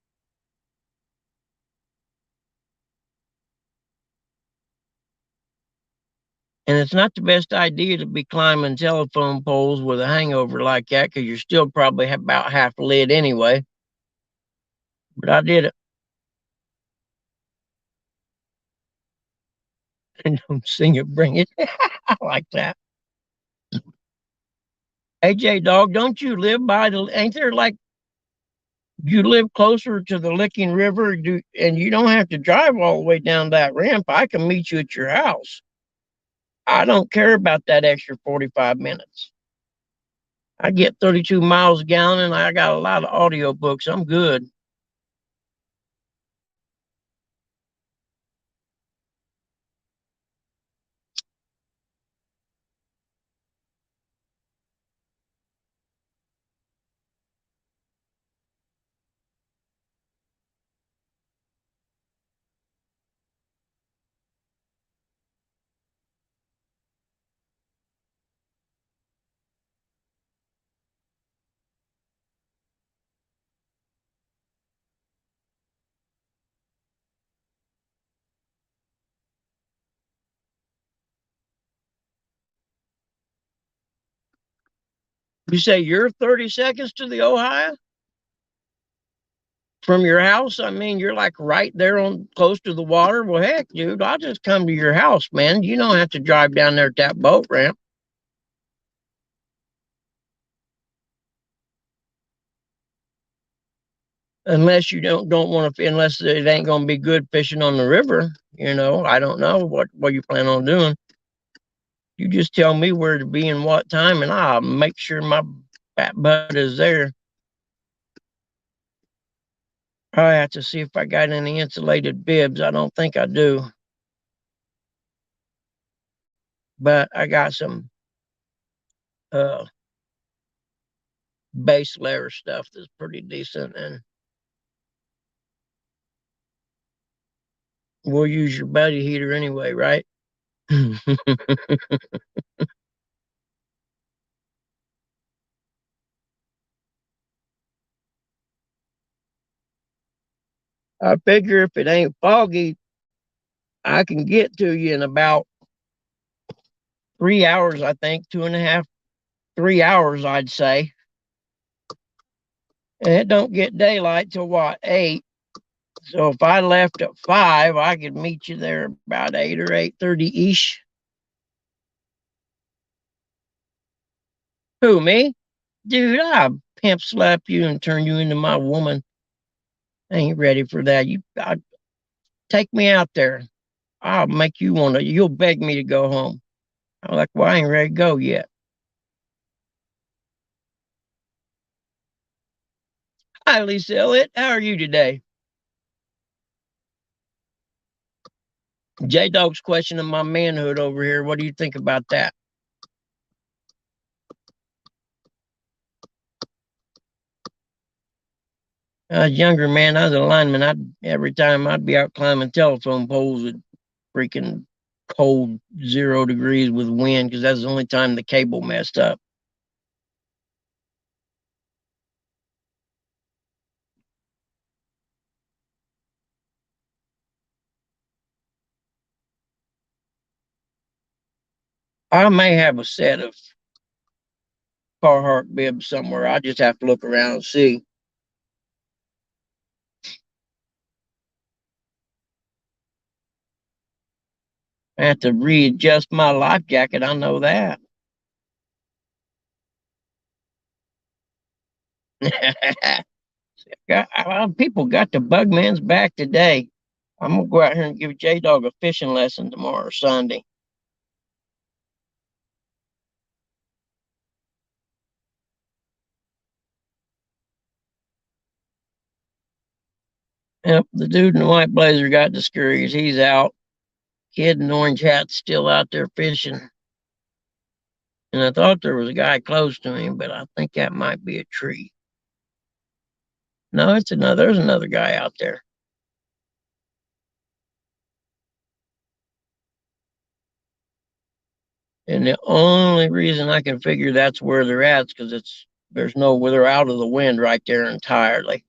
And it's not the best idea to be climbing telephone poles with a hangover like that because you're still probably about half lit anyway. But I did it. And don't sing it, bring it. I like that. AJ dog, don't you live by the, ain't there like, you live closer to the Licking River, and you don't have to drive all the way down that ramp. I can meet you at your house. I don't care about that extra 45 minutes. I get 32 miles a gallon and I got a lot of audio books. I'm good. You say you're 30 seconds to the Ohio from your house? I mean, you're like right there on close to the water. Well, heck, dude, I'll just come to your house, man. You don't have to drive down there at that boat ramp. Unless you don't want to, unless it ain't going to be good fishing on the river. I don't know what you plan on doing. You just tell me where to be and what time, and I'll make sure my fat butt is there. I have to see if I got any insulated bibs. I don't think I do, but I got some uh base layer stuff that's pretty decent, and we'll use your buddy heater anyway, right? I figure if it ain't foggy, I can get to you in about 3 hours. I think 2.5, 3 hours, I'd say. And it don't get daylight till what, 8? So if I left at 5, I could meet you there about 8 or 8:30 ish. Who, me? Dude, I'll pimp slap you and turn you into my woman. I ain't ready for that. Take me out there. I'll make you want to, you'll beg me to go home. I'm like, well, I ain't ready to go yet. Hi, Lisa Elliott. How are you today? J Dog's questioning my manhood over here. What do you think about that? I was younger, man. I was a lineman. Every time I'd be out climbing telephone poles at freaking cold 0 degrees with wind because that's the only time the cable messed up. I may have a set of Carhartt bibs somewhere. I just have to look around and see. I have to readjust my life jacket. I know that. People got the Bugman's back today. I'm gonna go out here and give J Dog a fishing lesson tomorrow or Sunday. Yep, the dude in the white blazer got discouraged. He's out. Kid in the orange hat's still out there fishing. And I thought there was a guy close to him, but I think that might be a tree. No, it's another. There's another guy out there. And the only reason I can figure that's where they're at is because there's no where they're out of the wind right there entirely.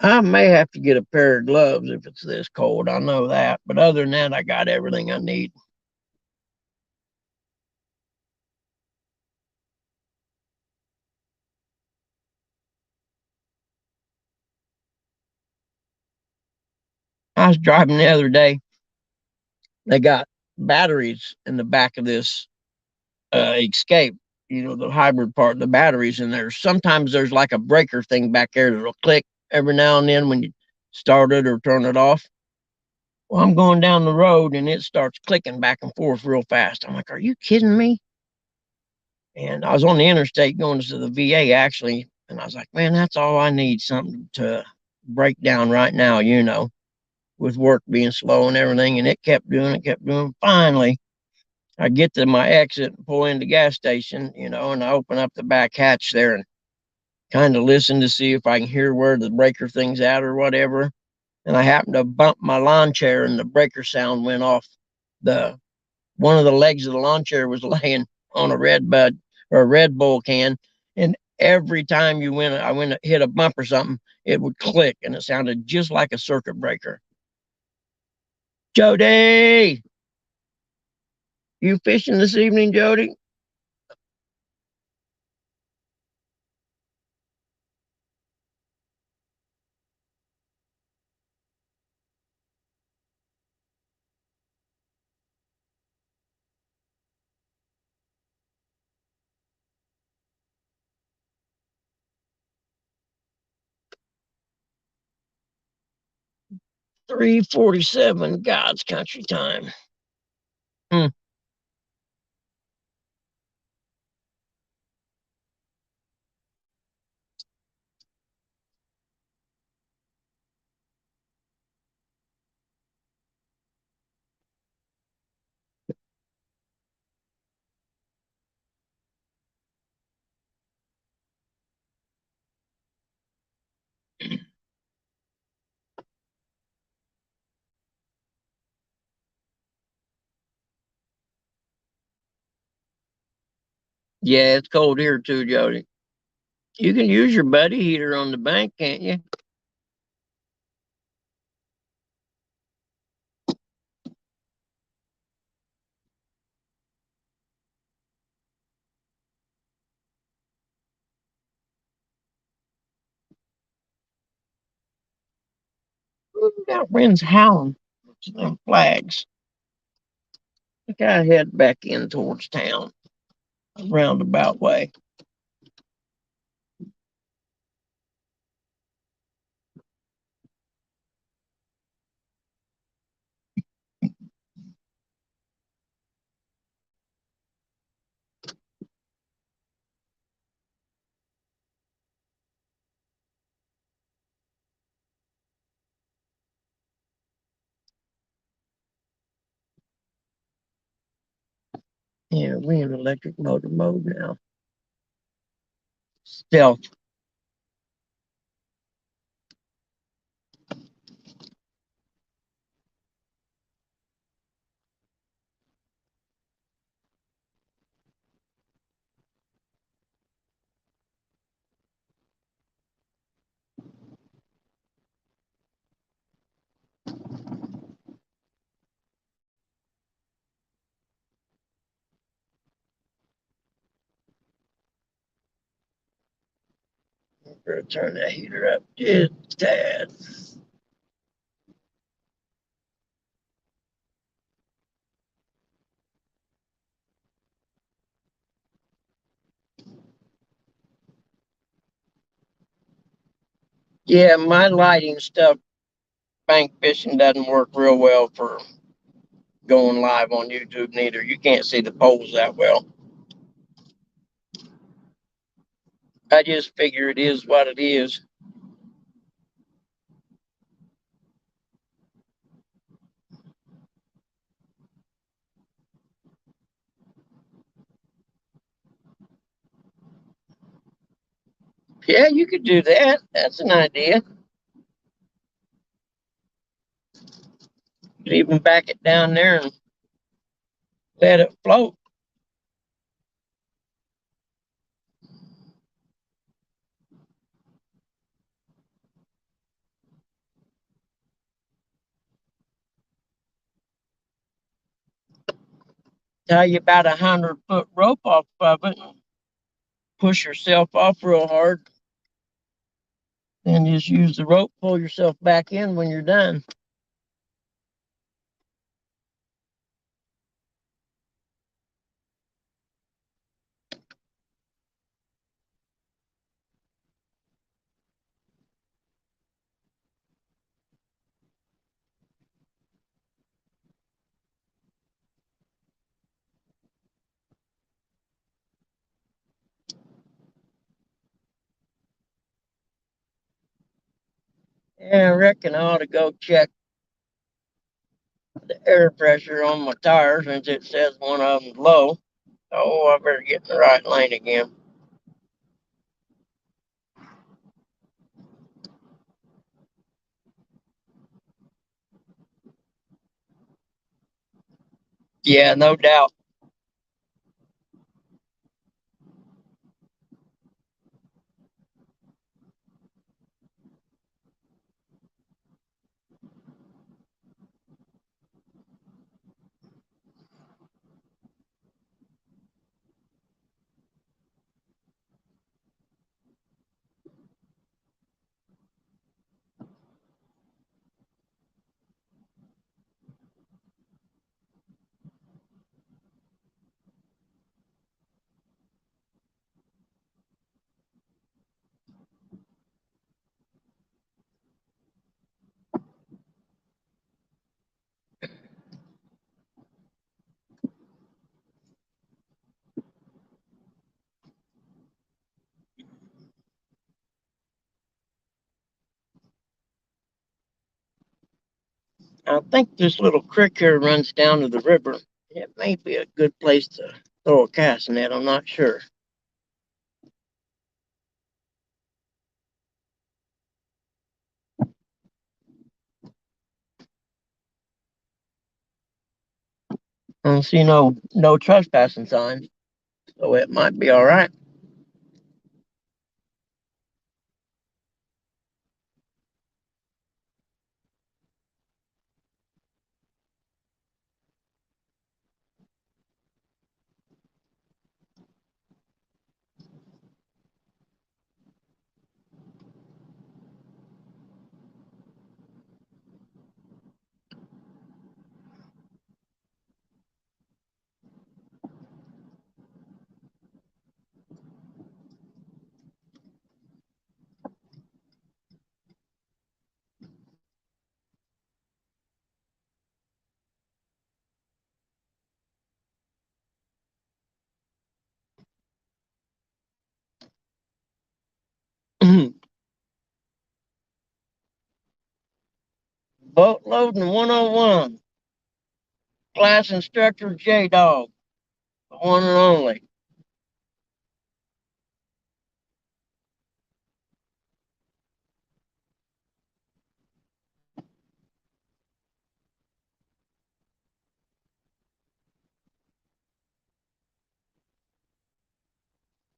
I may have to get a pair of gloves if it's this cold. I know that. But other than that, I got everything I need. I was driving the other day. They got batteries in the back of this Escape, the hybrid part, the batteries in there. Sometimes there's like a breaker thing back there that'll click every now and then when you start it or turn it off. Well, I'm going down the road and it starts clicking back and forth real fast. I'm like, are you kidding me? And I was on the interstate going to the VA actually. And I was like, man, that's all I need, something to break down right now, with work being slow and everything. And it kept doing it, kept doing. Finally, I get to my exit and pull into the gas station, and I open up the back hatch there and kind of listen to see if I can hear where the breaker thing's at or whatever. And I happened to bump my lawn chair and the breaker sound went off. The One of the legs of the lawn chair was laying on a Red Bud or a Red Bull can, and every time I went to hit a bump or something, it would click, and it sounded just like a circuit breaker. Jody, you fishing this evening, Jody? 3:47 God's country time. Hmm. Yeah, it's cold here too, Jody. You can use your buddy heater on the bank, can't you? That wind's howling. Them flags. I gotta head back in towards town, a roundabout way. Yeah, we in electric motor mode now. Stealth. Better turn that heater up just a tad. Yeah, my lighting stuff, bank fishing doesn't work real well for going live on YouTube neither. You can't see the poles that well. I just figure it is what it is. Yeah, you could do that. That's an idea. You could even back it down there and let it float. Tie you about 100-foot rope off of it. Push yourself off real hard. And just use the rope, pull yourself back in when you're done. Yeah, I reckon I ought to go check the air pressure on my tires since it says one of them's low. Oh, I better get in the right lane again. Yeah, no doubt. I think this little creek here runs down to the river. It may be a good place to throw a cast net. I'm not sure. I don't see no trespassing signs, so it might be all right. Boat loading 101. Class instructor J Dog, the one and only.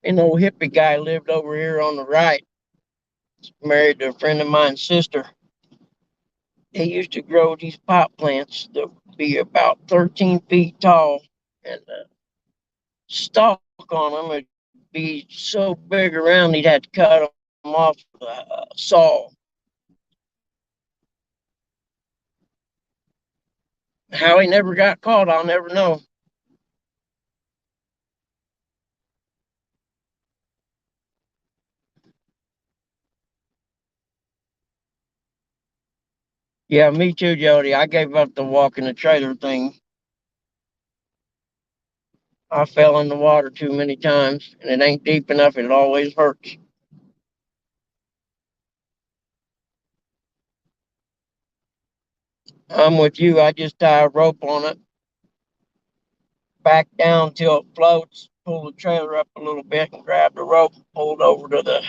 An old hippie guy lived over here on the right, married to a friend of mine's sister. They used to grow these pot plants that would be about 13 feet tall, and the stalk on them would be so big around he'd have to cut off the saw. How he never got caught, I'll never know. Yeah, me too, Jody. I gave up the walking the trailer thing. I fell in the water too many times, and it ain't deep enough. It always hurts. I'm with you. I just tie a rope on it, back down till it floats, pull the trailer up a little bit, and grab the rope, and pull it over to the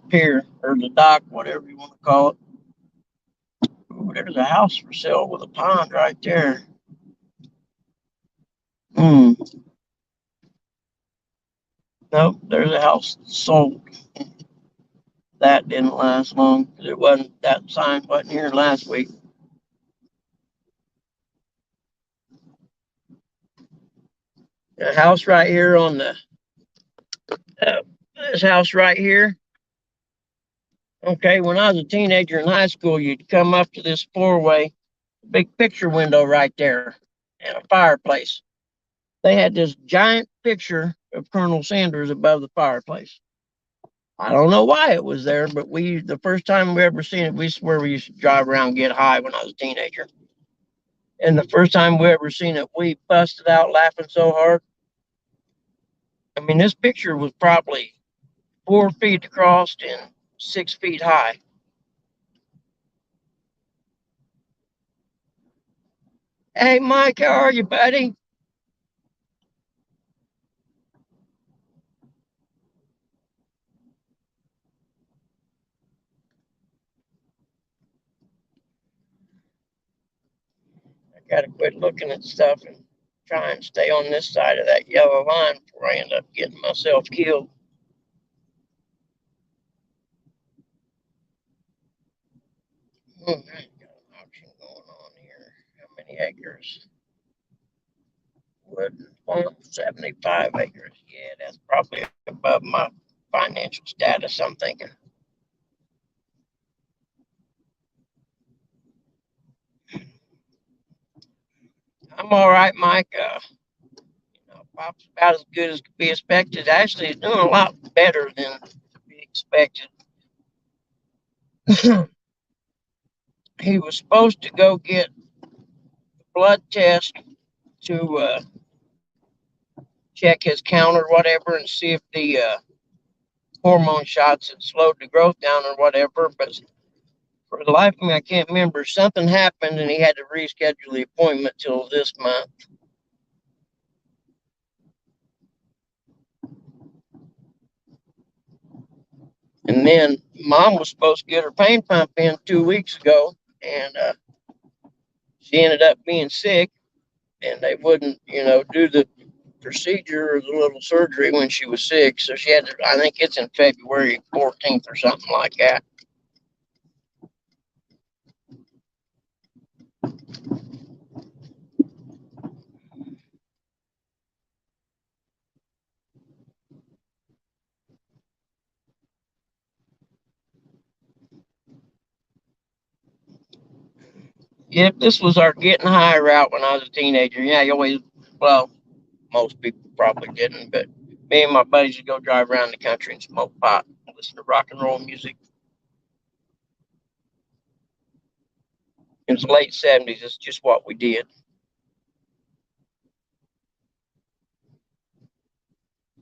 pier or the dock, whatever you want to call it. Ooh, there's a house for sale with a pond right there. Hmm. Nope, there's a house sold. That didn't last long. It wasn't that sign wasn't here last week. The house right here on the this house right here. Okay, when I was a teenager in high school, you'd come up to this four-way, big picture window right there, and a fireplace. They had this giant picture of Colonel Sanders above the fireplace. I don't know why it was there, but the first time we ever seen it, we swear we used to drive around and get high when I was a teenager. And the first time we ever seen it, we busted out laughing so hard. I mean, this picture was probably 4 feet across and 6 feet high. Hey, Mike, how are you, buddy? I gotta quit looking at stuff and try and stay on this side of that yellow line before I end up getting myself killed. Hmm, I got an auction going on here. How many acres? Wood farm, 75 acres. Yeah, that's probably above my financial status, I'm thinking. I'm all right, Mike. Pop's about as good as could be expected. Actually, he's doing a lot better than to be expected. He was supposed to go get blood test to check his count or whatever and see if the hormone shots had slowed the growth down or whatever. But for the life of me, I can't remember. Something happened and he had to reschedule the appointment till this month. And then mom was supposed to get her pain pump in 2 weeks ago, and she ended up being sick, and they wouldn't, do the procedure or the little surgery when she was sick. So she had to, I think it's in February 14th or something like that. Yeah, this was our getting high route when I was a teenager. Yeah, you always, well, most people probably didn't, but me and my buddies would go drive around the country and smoke pot and listen to rock and roll music. It was the late 70s. It's just what we did.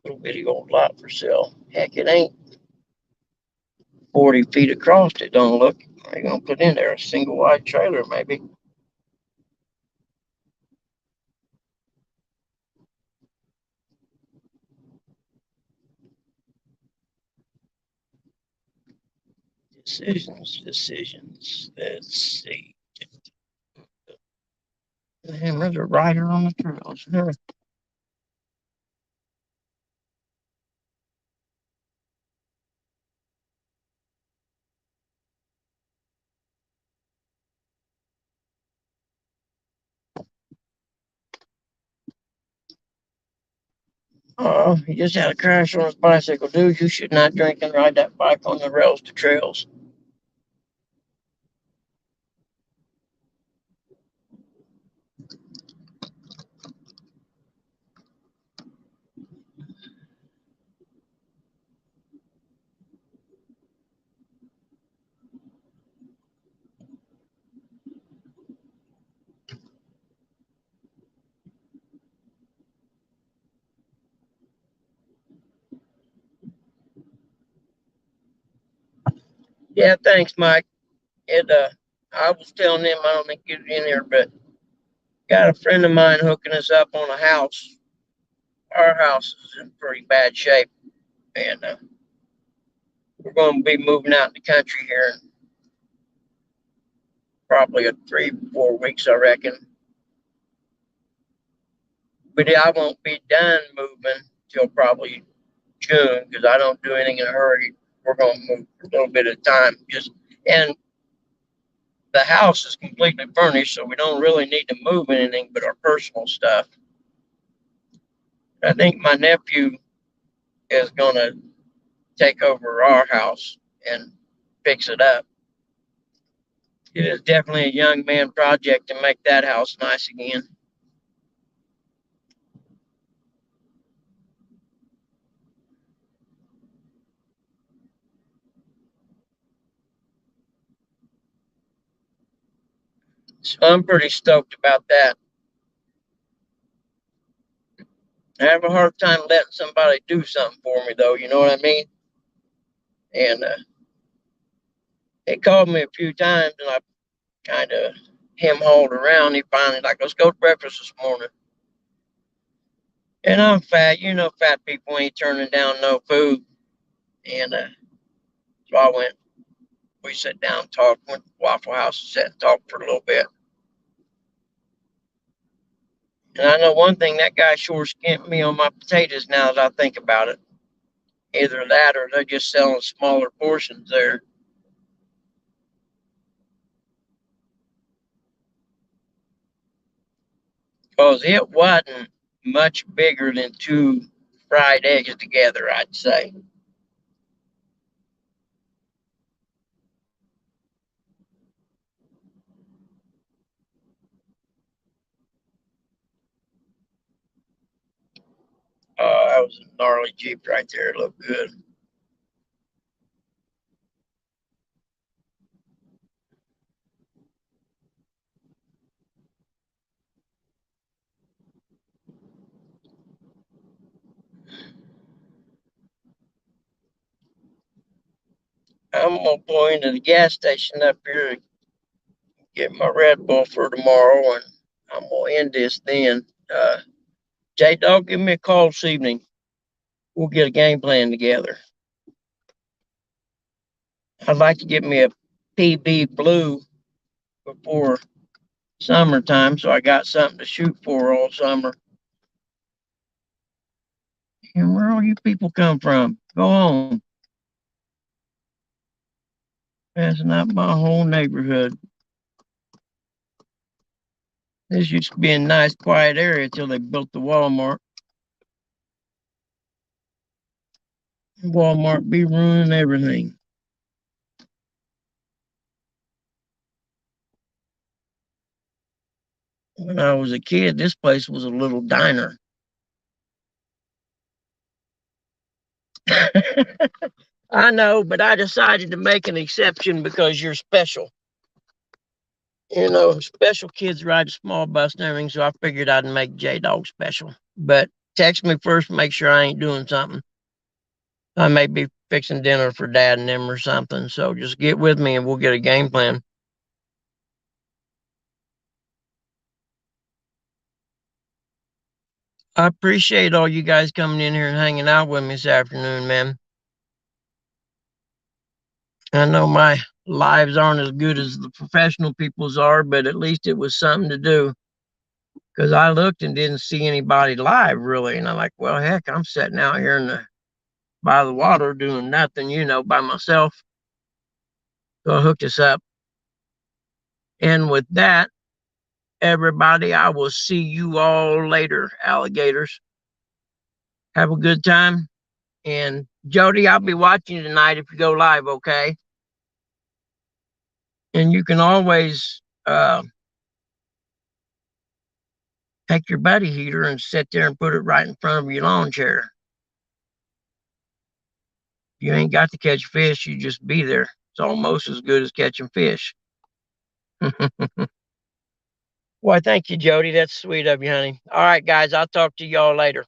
Little bitty old lot for sale. Heck, it ain't 40 feet across. It don't look. They're going to put in there a single wide trailer, maybe. Decisions. Let's see. Damn, there's a rider on the trails. Oh, he just had a crash on his bicycle. Dude, you should not drink and ride that bike on the rails to trails. Yeah, thanks, Mike. I was telling him I don't think he's in here, but got a friend of mine hooking us up on a house. Our house is in pretty bad shape, and we're going to be moving out in the country here in probably a 3, 4 weeks, I reckon. But I won't be done moving till probably June because I don't do anything in a hurry. We're going to move for a little bit of time. And the house is completely furnished, so we don't really need to move anything but our personal stuff. I think my nephew is going to take over our house and fix it up. It is definitely a young man project to make that house nice again. So I'm pretty stoked about that. I have a hard time letting somebody do something for me, though. You know what I mean? And he called me a few times, and I kind of him hauled around. He finally like, let's go to breakfast this morning. And I'm fat. You know, fat people ain't turning down no food. And so I went. We sat down, talked, went to Waffle House, sat and talked for a little bit. And I know one thing, that guy sure skimped me on my potatoes now that I think about it. Either that or they're just selling smaller portions there. Because it wasn't much bigger than two fried eggs together, I'd say. That was a gnarly Jeep right there. It looked good. I'm going to pull into the gas station up here to get my Red Bull for tomorrow, and I'm going to end this then. J Dog, give me a call this evening. We'll get a game plan together. I'd like to get me a PB blue before summertime, so I got something to shoot for all summer. And where all you people come from? Go on. Passing up my whole neighborhood. This used to be a nice, quiet area until they built the Walmart. Walmart be ruining everything. When I was a kid, this place was a little diner. I know, but I decided to make an exception because you're special. You know, special kids ride a small bus and everything, so I figured I'd make J Dog special. But text me first, make sure I ain't doing something. I may be fixing dinner for Dad and them or something. So just get with me and we'll get a game plan. I appreciate all you guys coming in here and hanging out with me this afternoon, man. I know my lives aren't as good as the professional people's are, but at least it was something to do. Because I looked and didn't see anybody live really, and I'm like, well, heck, I'm sitting out here by the water doing nothing, by myself. So I hooked us up, and with that, everybody, I will see you all later, alligators. Have a good time. And Jody, I'll be watching you tonight if you go live, okay? And you can always take your buddy heater and sit there and put it right in front of your lawn chair. You ain't got to catch fish, you just be there. It's almost as good as catching fish. Why, thank you, Jody. That's sweet of you, honey. All right, guys, I'll talk to y'all later.